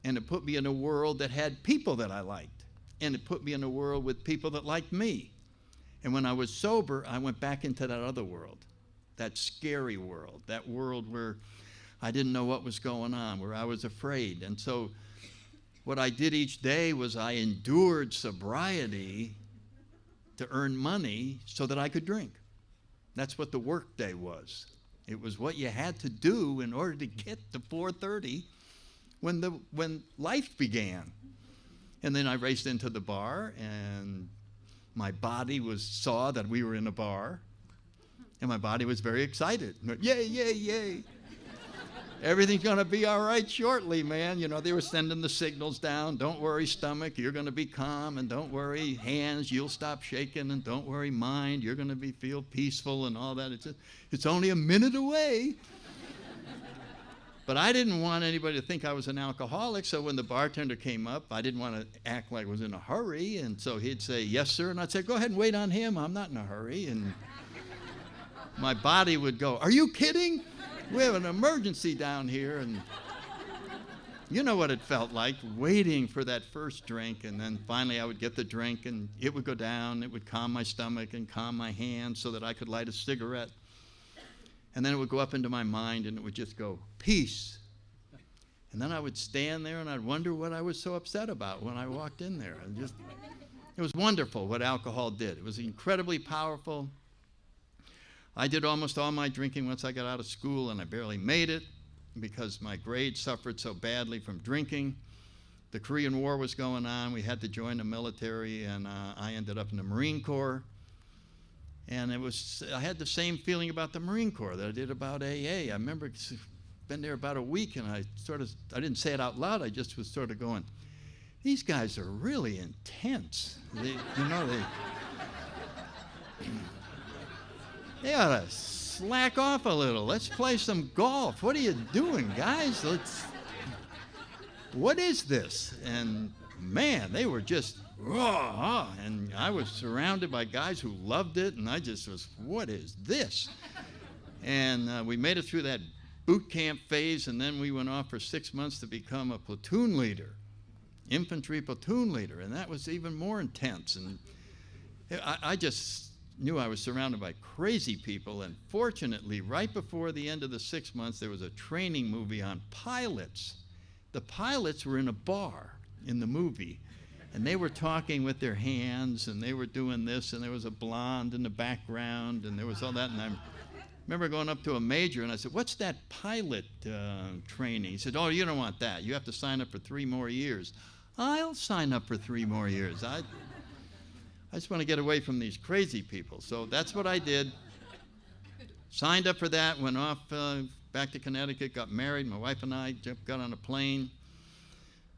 And it put me in a world that had people that I liked. And it put me in a world with people that liked me. And when I was sober, I went back into that other world, that scary world, that world where I didn't know what was going on, where I was afraid. And so what I did each day was I endured sobriety to earn money so that I could drink. That's what the work day was. It was what you had to do in order to get to 4:30 when life began. And then I raced into the bar, and my body saw that we were in a bar, and my body was very excited. Yay, yay, yay. Everything's going to be all right shortly, man. You know, they were sending the signals down. Don't worry, stomach, you're going to be calm. And don't worry, hands, you'll stop shaking. And don't worry, mind, you're going to feel peaceful and all that. It's only a minute away. But I didn't want anybody to think I was an alcoholic, so when the bartender came up, I didn't want to act like I was in a hurry. And so he'd say, yes, sir. And I'd say, go ahead and wait on him. I'm not in a hurry. And my body would go, are you kidding? We have an emergency down here. And you know what it felt like, waiting for that first drink. And then finally I would get the drink, and it would go down. It would calm my stomach and calm my hands so that I could light a cigarette. And then it would go up into my mind, and it would just go, peace. And then I would stand there, and I'd wonder what I was so upset about when I walked in there. It was wonderful what alcohol did. It was incredibly powerful. I did almost all my drinking once I got out of school, and I barely made it because my grades suffered so badly from drinking. The Korean War was going on. We had to join the military, and I ended up in the Marine Corps. And I had the same feeling about the Marine Corps that I did about AA. I remember been there about a week, and I didn't say it out loud. I just was sort of going, these guys are really intense. They ought to slack off a little. Let's play some golf. What are you doing, guys? What is this? And man, they were just raw. And I was surrounded by guys who loved it, and I just was, what is this? And we made it through that boot camp phase, and then we went off for 6 months to become a platoon leader, infantry platoon leader, and that was even more intense. And I just knew I was surrounded by crazy people, and fortunately, right before the end of the 6 months, there was a training movie on pilots. The pilots were in a bar in the movie, and they were talking with their hands, and they were doing this, and there was a blonde in the background, and there was all that, and I remember going up to a major, and I said, what's that pilot training? He said, oh, you don't want that. You have to sign up for 3 more years. I'll sign up for 3 more years. I just want to get away from these crazy people. So that's what I did. Signed up for that, went off back to Connecticut, got married. My wife and I got on a plane.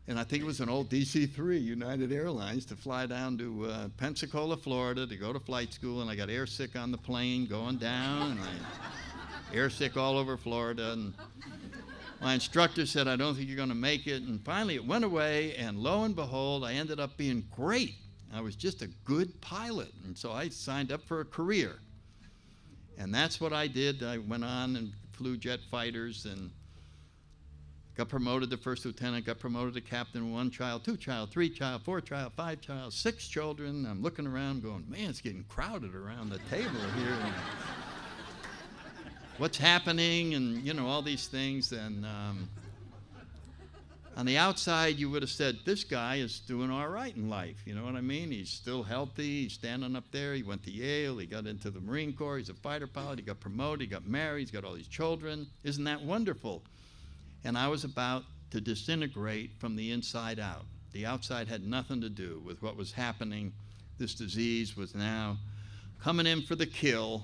And I think it was an old DC-3, United Airlines, to fly down to Pensacola, Florida, to go to flight school. And I got airsick on the plane going down. And I airsick all over Florida. And my instructor said, I don't think you're going to make it. And finally it went away. And lo and behold, I ended up being great. I was just a good pilot, and so I signed up for a career. And that's what I did. I went on and flew jet fighters and got promoted to first lieutenant, got promoted to captain, 1 child, 2 child, 3 child, 4 child, 5 child, 6 children. I'm looking around going, man, it's getting crowded around the table here. And what's happening, and all these things. And on the outside, you would have said, this guy is doing all right in life. You know what I mean? He's still healthy. He's standing up there. He went to Yale. He got into the Marine Corps. He's a fighter pilot. He got promoted. He got married. He's got all these children. Isn't that wonderful? And I was about to disintegrate from the inside out. The outside had nothing to do with what was happening. This disease was now coming in for the kill,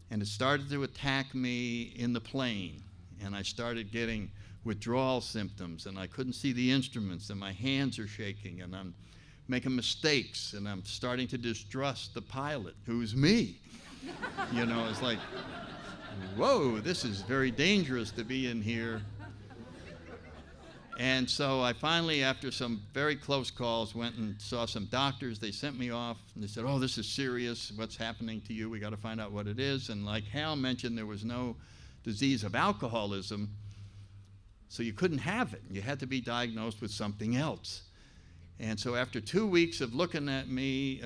and it started to attack me in the plane. And I started getting withdrawal symptoms, and I couldn't see the instruments, and my hands are shaking, and I'm making mistakes, and I'm starting to distrust the pilot, who's me. It's like, whoa, this is very dangerous to be in here. And so I finally, after some very close calls, went and saw some doctors. They sent me off, and they said, oh, this is serious. What's happening to you? We got to find out what it is. And like Hal mentioned, there was no disease of alcoholism, so you couldn't have it. You had to be diagnosed with something else. And so after 2 weeks of looking at me,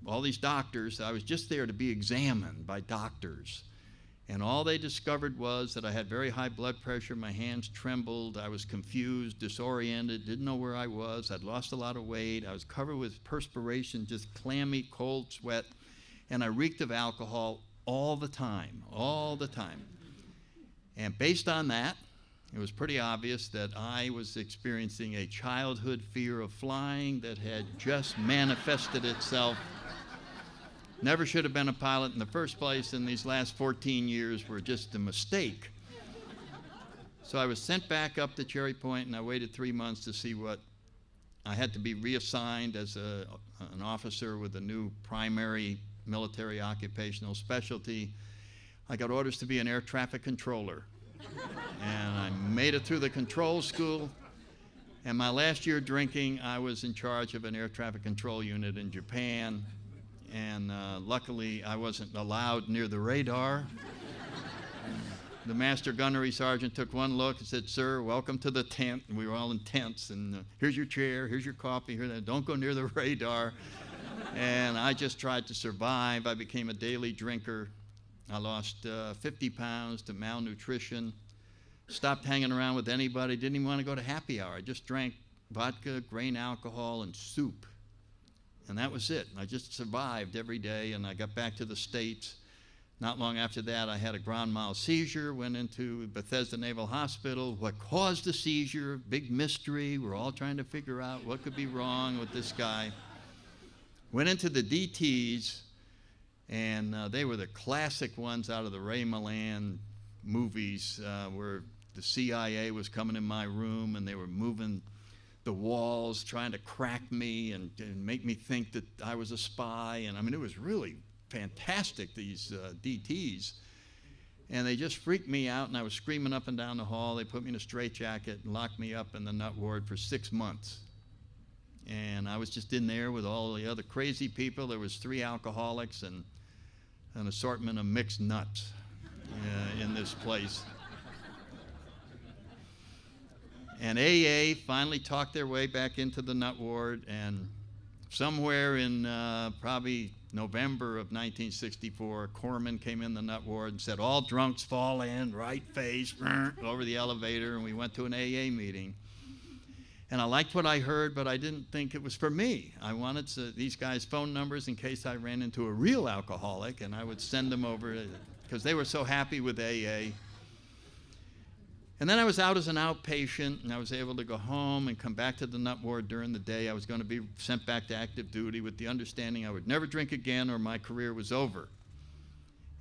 all these doctors, I was just there to be examined by doctors. And all they discovered was that I had very high blood pressure, my hands trembled, I was confused, disoriented, didn't know where I was, I'd lost a lot of weight, I was covered with perspiration, just clammy, cold sweat, and I reeked of alcohol all the time. And based on that, it was pretty obvious that I was experiencing a childhood fear of flying that had just manifested itself. Never should have been a pilot in the first place, and these last 14 years were just a mistake. So I was sent back up to Cherry Point, and I waited 3 months to see what I had to be reassigned as an officer with a new primary military occupational specialty. I got orders to be an air traffic controller. And I made it through the control school. And my last year drinking, I was in charge of an air traffic control unit in Japan. And luckily, I wasn't allowed near the radar. The master gunnery sergeant took one look and said, sir, welcome to the tent. And we were all in tents. And here's your chair, here's your coffee, don't go near the radar. And I just tried to survive. I became a daily drinker. I lost 50 pounds to malnutrition, stopped hanging around with anybody, didn't even want to go to happy hour. I just drank vodka, grain alcohol, and soup. And that was it. I just survived every day, and I got back to the States. Not long after that, I had a grand mal seizure, went into Bethesda Naval Hospital. What caused the seizure? Big mystery. We're all trying to figure out what could be wrong with this guy. Went into the DTs, and they were the classic ones out of the Ray Milland movies where the CIA was coming in my room and they were moving the walls, trying to crack me and make me think that I was a spy. And I mean, it was really fantastic, these DTs. And they just freaked me out, and I was screaming up and down the hall. They put me in a straitjacket and locked me up in the nut ward for 6 months. And I was just in there with all the other crazy people. There was 3 alcoholics and an assortment of mixed nuts in this place. And AA finally talked their way back into the nut ward, and somewhere in probably November of 1964, Corman came in the nut ward and said, all drunks fall in, right face, over the elevator, and we went to an AA meeting. And I liked what I heard, but I didn't think it was for me. I wanted these guys' phone numbers in case I ran into a real alcoholic, and I would send them over, because they were so happy with AA. And then I was out as an outpatient, and I was able to go home and come back to the nut ward during the day. I was going to be sent back to active duty with the understanding I would never drink again or my career was over.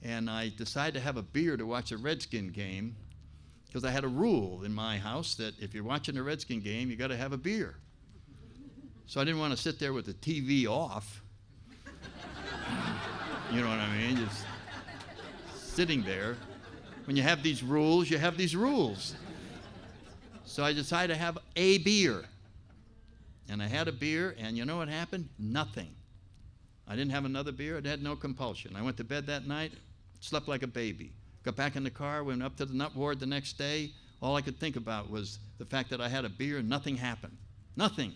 And I decided to have a beer to watch a Redskin game, because I had a rule in my house that if you're watching a Redskin game, you got to have a beer. So I didn't want to sit there with the TV off. You know what I mean? Just sitting there. When you have these rules, you have these rules. So I decided to have a beer. And I had a beer, and you know what happened? Nothing. I didn't have another beer. I had no compulsion. I went to bed that night, slept like a baby. Got back in the car, went up to the nut ward the next day. All I could think about was the fact that I had a beer and nothing happened. Nothing.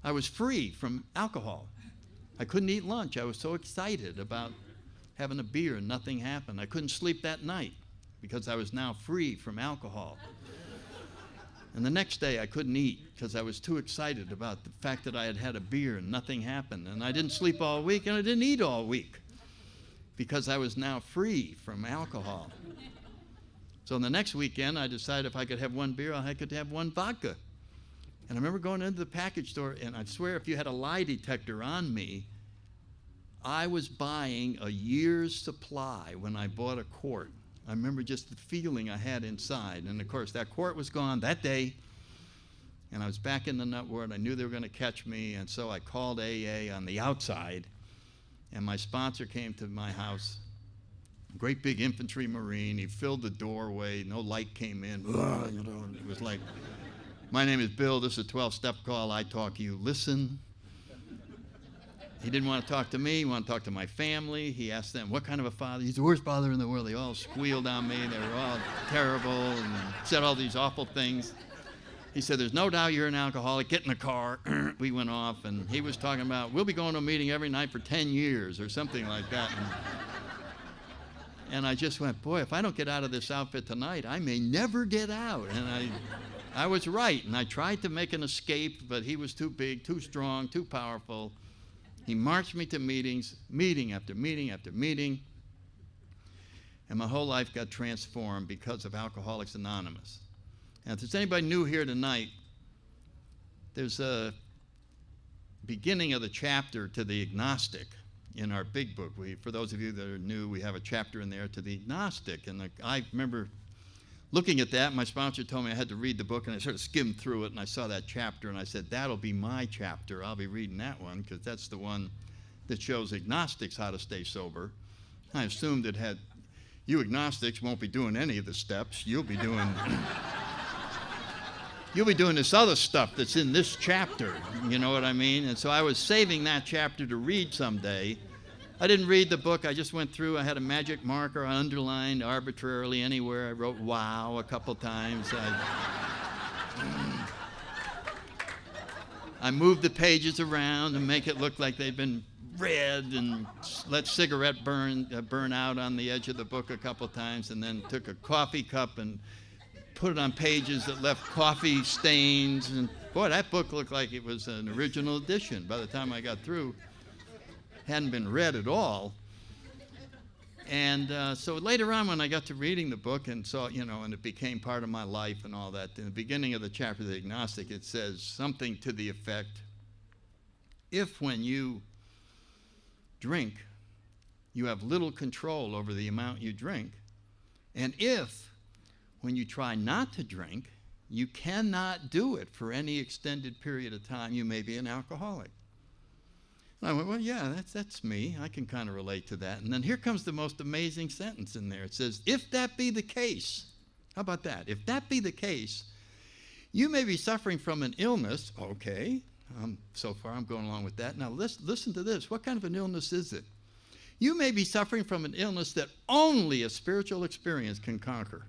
I was free from alcohol. I couldn't eat lunch. I was so excited about having a beer and nothing happened. I couldn't sleep that night because I was now free from alcohol. And the next day I couldn't eat because I was too excited about the fact that I had had a beer and nothing happened. And I didn't sleep all week and I didn't eat all week because I was now free from alcohol. So the next weekend I decided if I could have one beer, I could have one vodka. And I remember going into the package store, and I swear if you had a lie detector on me, I was buying a year's supply when I bought a quart. I remember just the feeling I had inside. And of course, that quart was gone that day. And I was back in the nut ward. I knew they were going to catch me. And so I called AA on the outside. And my sponsor came to my house. Great big infantry Marine. He filled the doorway. No light came in. It was like, my name is Bill. This is a 12-step call. I talk, you listen. He didn't want to talk to me. He wanted to talk to my family. He asked them, what kind of a father? He's the worst father in the world. They all squealed on me. They were all terrible and said all these awful things. He said, there's no doubt you're an alcoholic. Get in the car. We went off, and he was talking about, we'll be going to a meeting every night for 10 years or something like that. And I just went, boy, if I don't get out of this outfit tonight, I may never get out. And I was right, and I tried to make an escape, but he was too big, too strong, too powerful. He marched me to meetings, meeting after meeting after meeting, and my whole life got transformed because of Alcoholics Anonymous. And if there's anybody new here tonight, there's a beginning of the chapter to the agnostic in our big book. For those of you that are new, we have a chapter in there to the agnostic. And I remember looking at that, my sponsor told me I had to read the book, and I sort of skimmed through it, and I saw that chapter, and I said, that'll be my chapter. I'll be reading that one, because that's the one that shows agnostics how to stay sober. I assumed it had, you agnostics won't be doing any of the steps. You'll be doing this other stuff that's in this chapter, you know what I mean? And so I was saving that chapter to read someday. I didn't read the book. I just went through. I had a magic marker. I underlined arbitrarily anywhere. I wrote wow a couple times. I moved the pages around to make it look like they'd been read, and let cigarette burn out on the edge of the book a couple times, and then took a coffee cup and put it on pages that left coffee stains. And boy, that book looked like it was an original edition by the time I got through. Hadn't been read at all. And so later on when I got to reading the book and saw, and it became part of my life and all that, in the beginning of the chapter, The Agnostic, it says something to the effect, if when you drink, you have little control over the amount you drink, And if, when you try not to drink, you cannot do it for any extended period of time, you may be an alcoholic. And I went, well, yeah, that's me. I can kind of relate to that. And then here comes the most amazing sentence in there. It says, if that be the case, how about that? If that be the case, you may be suffering from an illness. Okay, so far I'm going along with that. Now listen to this. What kind of an illness is it? You may be suffering from an illness that only a spiritual experience can conquer.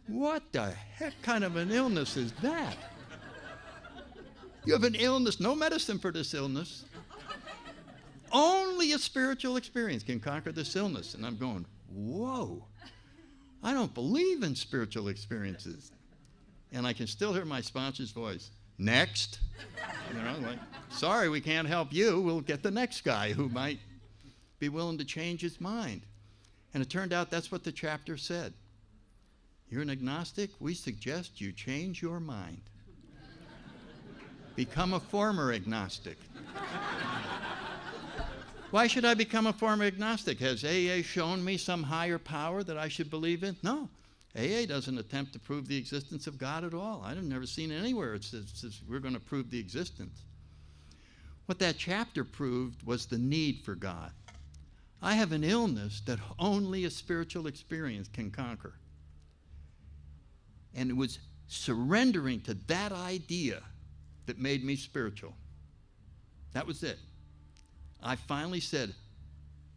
What the heck kind of an illness is that? You have an illness, no medicine for this illness. Only a spiritual experience can conquer this illness. And I'm going, whoa, I don't believe in spiritual experiences. And I can still hear my sponsor's voice. Next. You know, like, sorry, we can't help you. We'll get the next guy who might be willing to change his mind. And it turned out that's what the chapter said. You're an agnostic? We suggest you change your mind. Become a former agnostic. Why should I become a former agnostic? Has AA shown me some higher power that I should believe in? No. AA doesn't attempt to prove the existence of God at all. I've never seen anywhere it says we're going to prove the existence. What that chapter proved was the need for God. I have an illness that only a spiritual experience can conquer. And it was surrendering to that idea that made me spiritual. That was it. I finally said,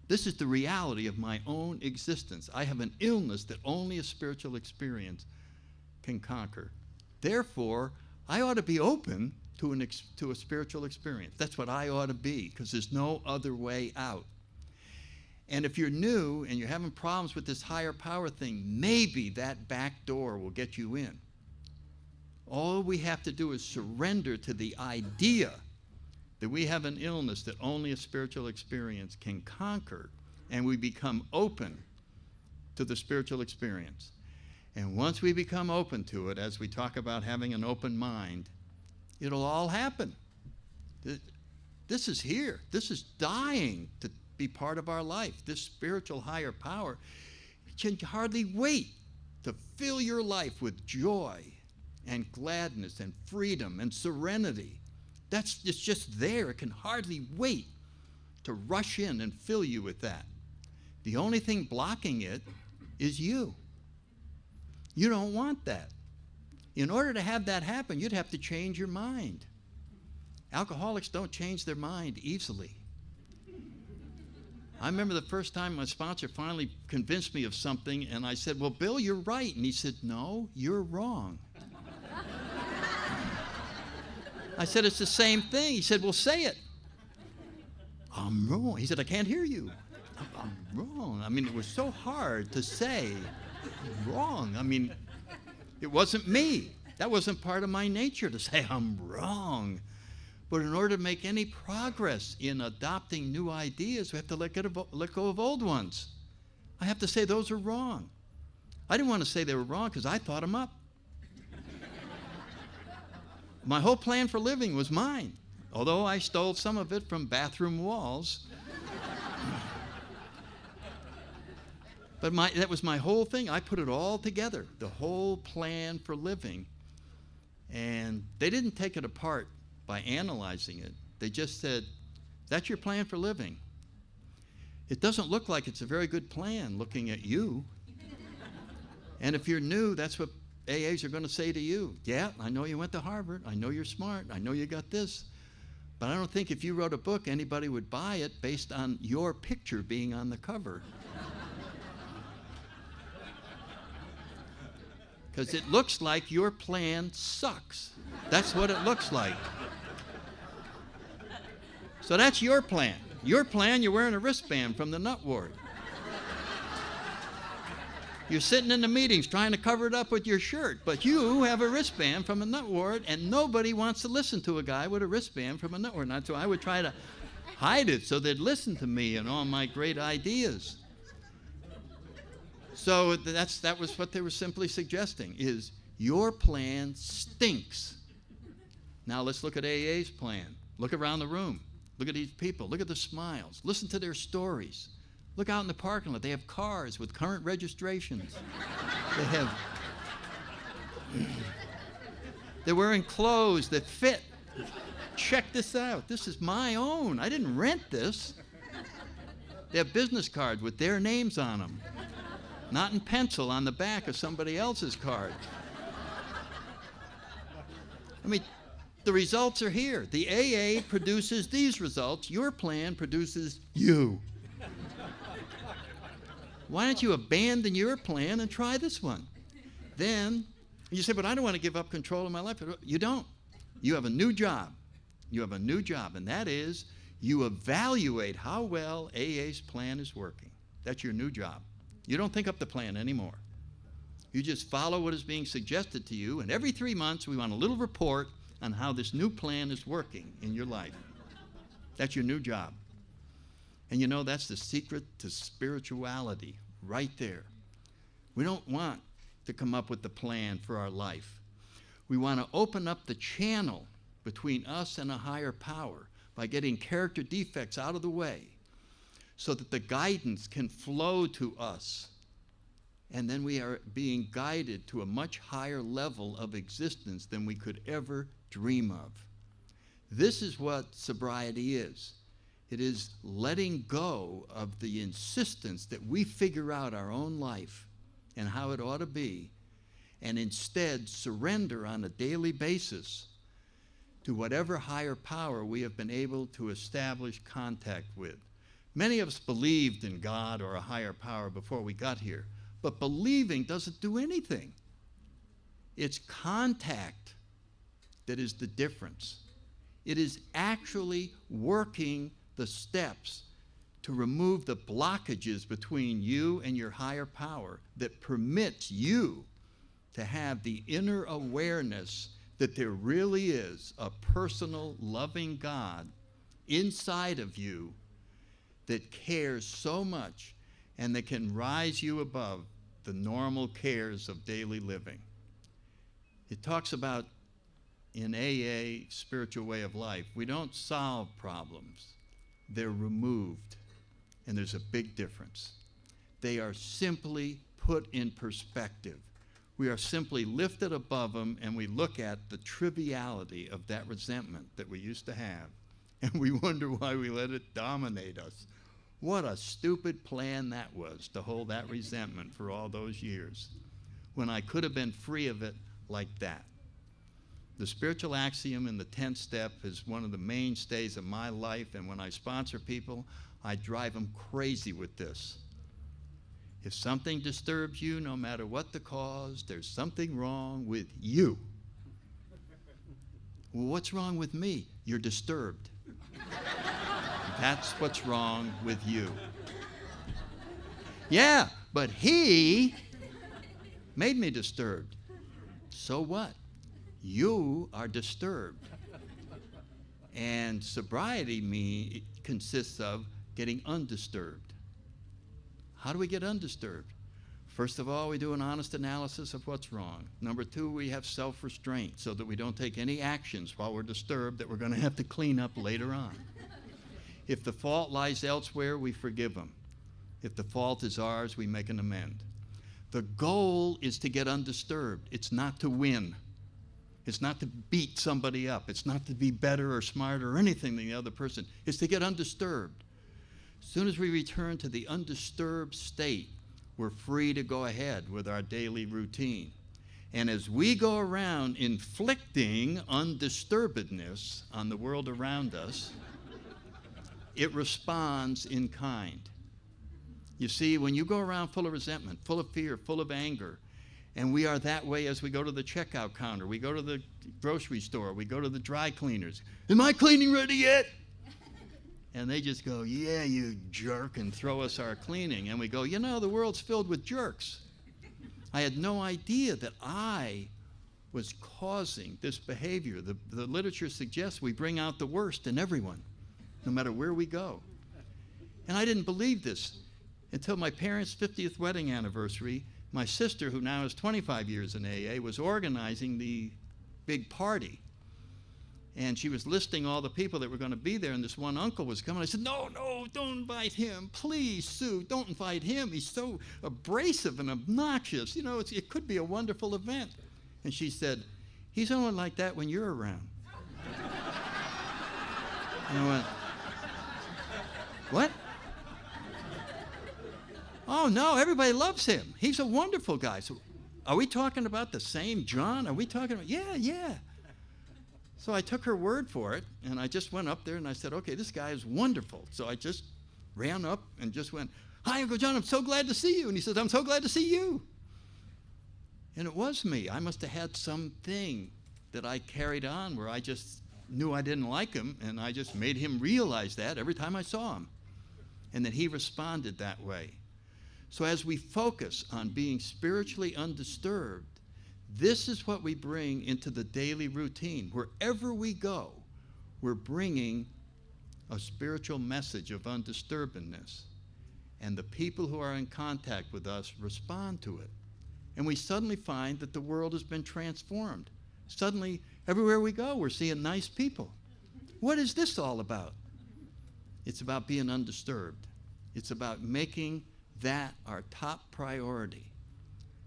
this is the reality of my own existence. I have an illness that only a spiritual experience can conquer. Therefore, I ought to be open to a spiritual experience. That's what I ought to be, because there's no other way out. And if you're new and you're having problems with this higher power thing, maybe that back door will get you in. All we have to do is surrender to the idea that we have an illness that only a spiritual experience can conquer, and we become open to the spiritual experience. And once we become open to it, as we talk about having an open mind, it'll all happen. This is here. This is dying to be part of our life. This spiritual higher power can hardly wait to fill your life with joy and gladness and freedom and serenity. It's just there. It can hardly wait to rush in and fill you with that. The only thing blocking it is you. You don't want that. In order to have that happen, you'd have to change your mind. Alcoholics don't change their mind easily. I remember the first time my sponsor finally convinced me of something, and I said, well, Bill, you're right. And he said, no, you're wrong. I said, it's the same thing. He said, well, say it. I'm wrong. He said, I can't hear you. I'm wrong. I mean, it was so hard to say wrong. I mean, it wasn't me. That wasn't part of my nature to say I'm wrong. But in order to make any progress in adopting new ideas, we have to let go of old ones. I have to say those are wrong. I didn't want to say they were wrong because I thought them up. My whole plan for living was mine, although I stole some of it from bathroom walls. But that was my whole thing. I put it all together, the whole plan for living. And they didn't take it apart by analyzing it. They just said, that's your plan for living. It doesn't look like it's a very good plan looking at you. And if you're new, that's what AAs are going to say to you. Yeah, I know you went to Harvard. I know you're smart. I know you got this. But I don't think if you wrote a book, anybody would buy it based on your picture being on the cover. Because it looks like your plan sucks. That's what it looks like. So that's your plan. Your plan, you're wearing a wristband from the nut ward. You're sitting in the meetings trying to cover it up with your shirt, but you have a wristband from a nut ward, and nobody wants to listen to a guy with a wristband from a nut ward. So I would try to hide it so they'd listen to me and all my great ideas. So that was what they were simply suggesting, is your plan stinks. Now let's look at AA's plan. Look around the room. Look at these people. Look at the smiles. Listen to their stories. Look out in the parking lot. They have cars with current registrations. They have. They're wearing clothes that fit. Check this out. This is my own. I didn't rent this. They have business cards with their names on them, not in pencil on the back of somebody else's card. I mean, the results are here. The AA produces these results. Your plan produces you. Why don't you abandon your plan and try this one? Then you say, but I don't want to give up control of my life. You don't. You have a new job. You have a new job, and that is you evaluate how well AA's plan is working. That's your new job. You don't think up the plan anymore. You just follow what is being suggested to you, and every 3 months we want a little report on how this new plan is working in your life. That's your new job. And you know, that's the secret to spirituality right there. We don't want to come up with the plan for our life. We want to open up the channel between us and a higher power by getting character defects out of the way so that the guidance can flow to us. And then we are being guided to a much higher level of existence than we could ever dream of. This is what sobriety is. It is letting go of the insistence that we figure out our own life and how it ought to be, and instead surrender on a daily basis to whatever higher power we have been able to establish contact with. Many of us believed in God or a higher power before we got here, but believing doesn't do anything. It's contact that is the difference. It is actually working the steps to remove the blockages between you and your higher power that permits you to have the inner awareness that there really is a personal, loving God inside of you that cares so much and that can rise you above the normal cares of daily living. It talks about in AA, spiritual way of life, we don't solve problems. They're removed. And there's a big difference. They are simply put in perspective. We are simply lifted above them, and we look at the triviality of that resentment that we used to have, and we wonder why we let it dominate us. What a stupid plan that was, to hold that resentment for all those years, when I could have been free of it like that. The spiritual axiom in the 10th step is one of the mainstays of my life, and when I sponsor people, I drive them crazy with this. If something disturbs you, no matter what the cause, there's something wrong with you. Well, what's wrong with me? You're disturbed. That's what's wrong with you. Yeah, but he made me disturbed. So what? You are disturbed. And sobriety consists of getting undisturbed. How do we get undisturbed? First of all, we do an honest analysis of what's wrong. Number 2, we have self-restraint so that we don't take any actions while we're disturbed that we're going to have to clean up later on. If the fault lies elsewhere, we forgive them. If the fault is ours, we make an amend. The goal is to get undisturbed. It's not to win. It's not to beat somebody up. It's not to be better or smarter or anything than the other person. It's to get undisturbed. As soon as we return to the undisturbed state, we're free to go ahead with our daily routine. And as we go around inflicting undisturbedness on the world around us, it responds in kind. You see, when you go around full of resentment, full of fear, full of anger, and we are that way as we go to the checkout counter, we go to the grocery store, we go to the dry cleaners. Is my cleaning ready yet? And they just go, yeah, you jerk, and throw us our cleaning. And we go, you know, the world's filled with jerks. I had no idea that I was causing this behavior. The literature suggests we bring out the worst in everyone, no matter where we go. And I didn't believe this until my parents' 50th wedding anniversary. My sister, who now is 25 years in AA, was organizing the big party. And she was listing all the people that were going to be there, and this one uncle was coming. I said, no, don't invite him. Please, Sue, don't invite him. He's so abrasive and obnoxious. You know, it could be a wonderful event. And she said, he's only like that when you're around. And I went, what? Oh, no, everybody loves him. He's a wonderful guy. So are we talking about the same John? Are we talking about, yeah. So I took her word for it, and I just went up there and I said, okay, this guy is wonderful. So I just ran up and just went, hi, Uncle John, I'm so glad to see you. And he said, I'm so glad to see you. And it was me. I must have had something that I carried on where I just knew I didn't like him, and I just made him realize that every time I saw him, and that he responded that way. So as we focus on being spiritually undisturbed, this is what we bring into the daily routine. Wherever we go, we're bringing a spiritual message of undisturbedness. And the people who are in contact with us respond to it. And we suddenly find that the world has been transformed. Suddenly, everywhere we go, we're seeing nice people. What is this all about? It's about being undisturbed. It's about making that our top priority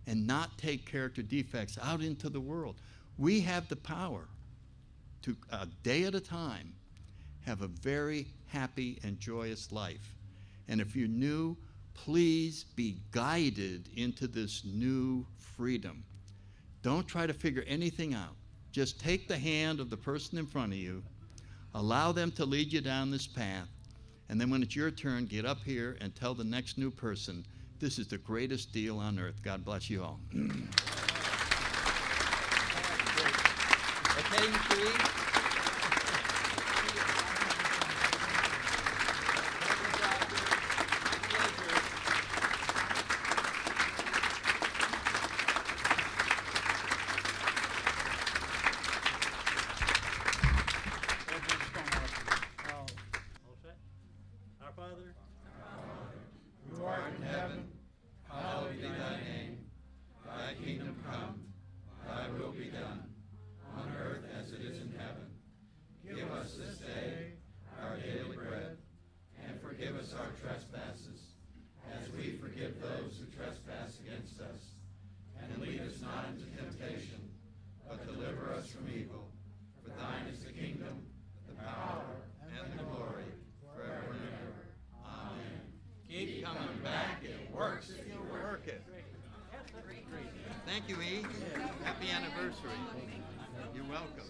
and not take character defects out into the world. We have the power to, a day at a time, have a very happy and joyous life. And if you're new, please be guided into this new freedom. Don't try to figure anything out. Just take the hand of the person in front of you, allow them to lead you down this path, and then when it's your turn, get up here and tell the next new person, this is the greatest deal on earth. God bless you all. Okay, Mr. Our Father, Who art in heaven, hallowed be thy name. Thy kingdom come, thy will be done, on earth as it is in heaven. Give us this day our daily bread, and forgive us our trespasses, as we forgive those who trespass against us. And lead us not into temptation, but deliver us from evil. For thine is the kingdom, the power, and the glory, forever and ever. Amen. Keep coming back. It works if you work it. Thank you, E. Happy anniversary. You're welcome.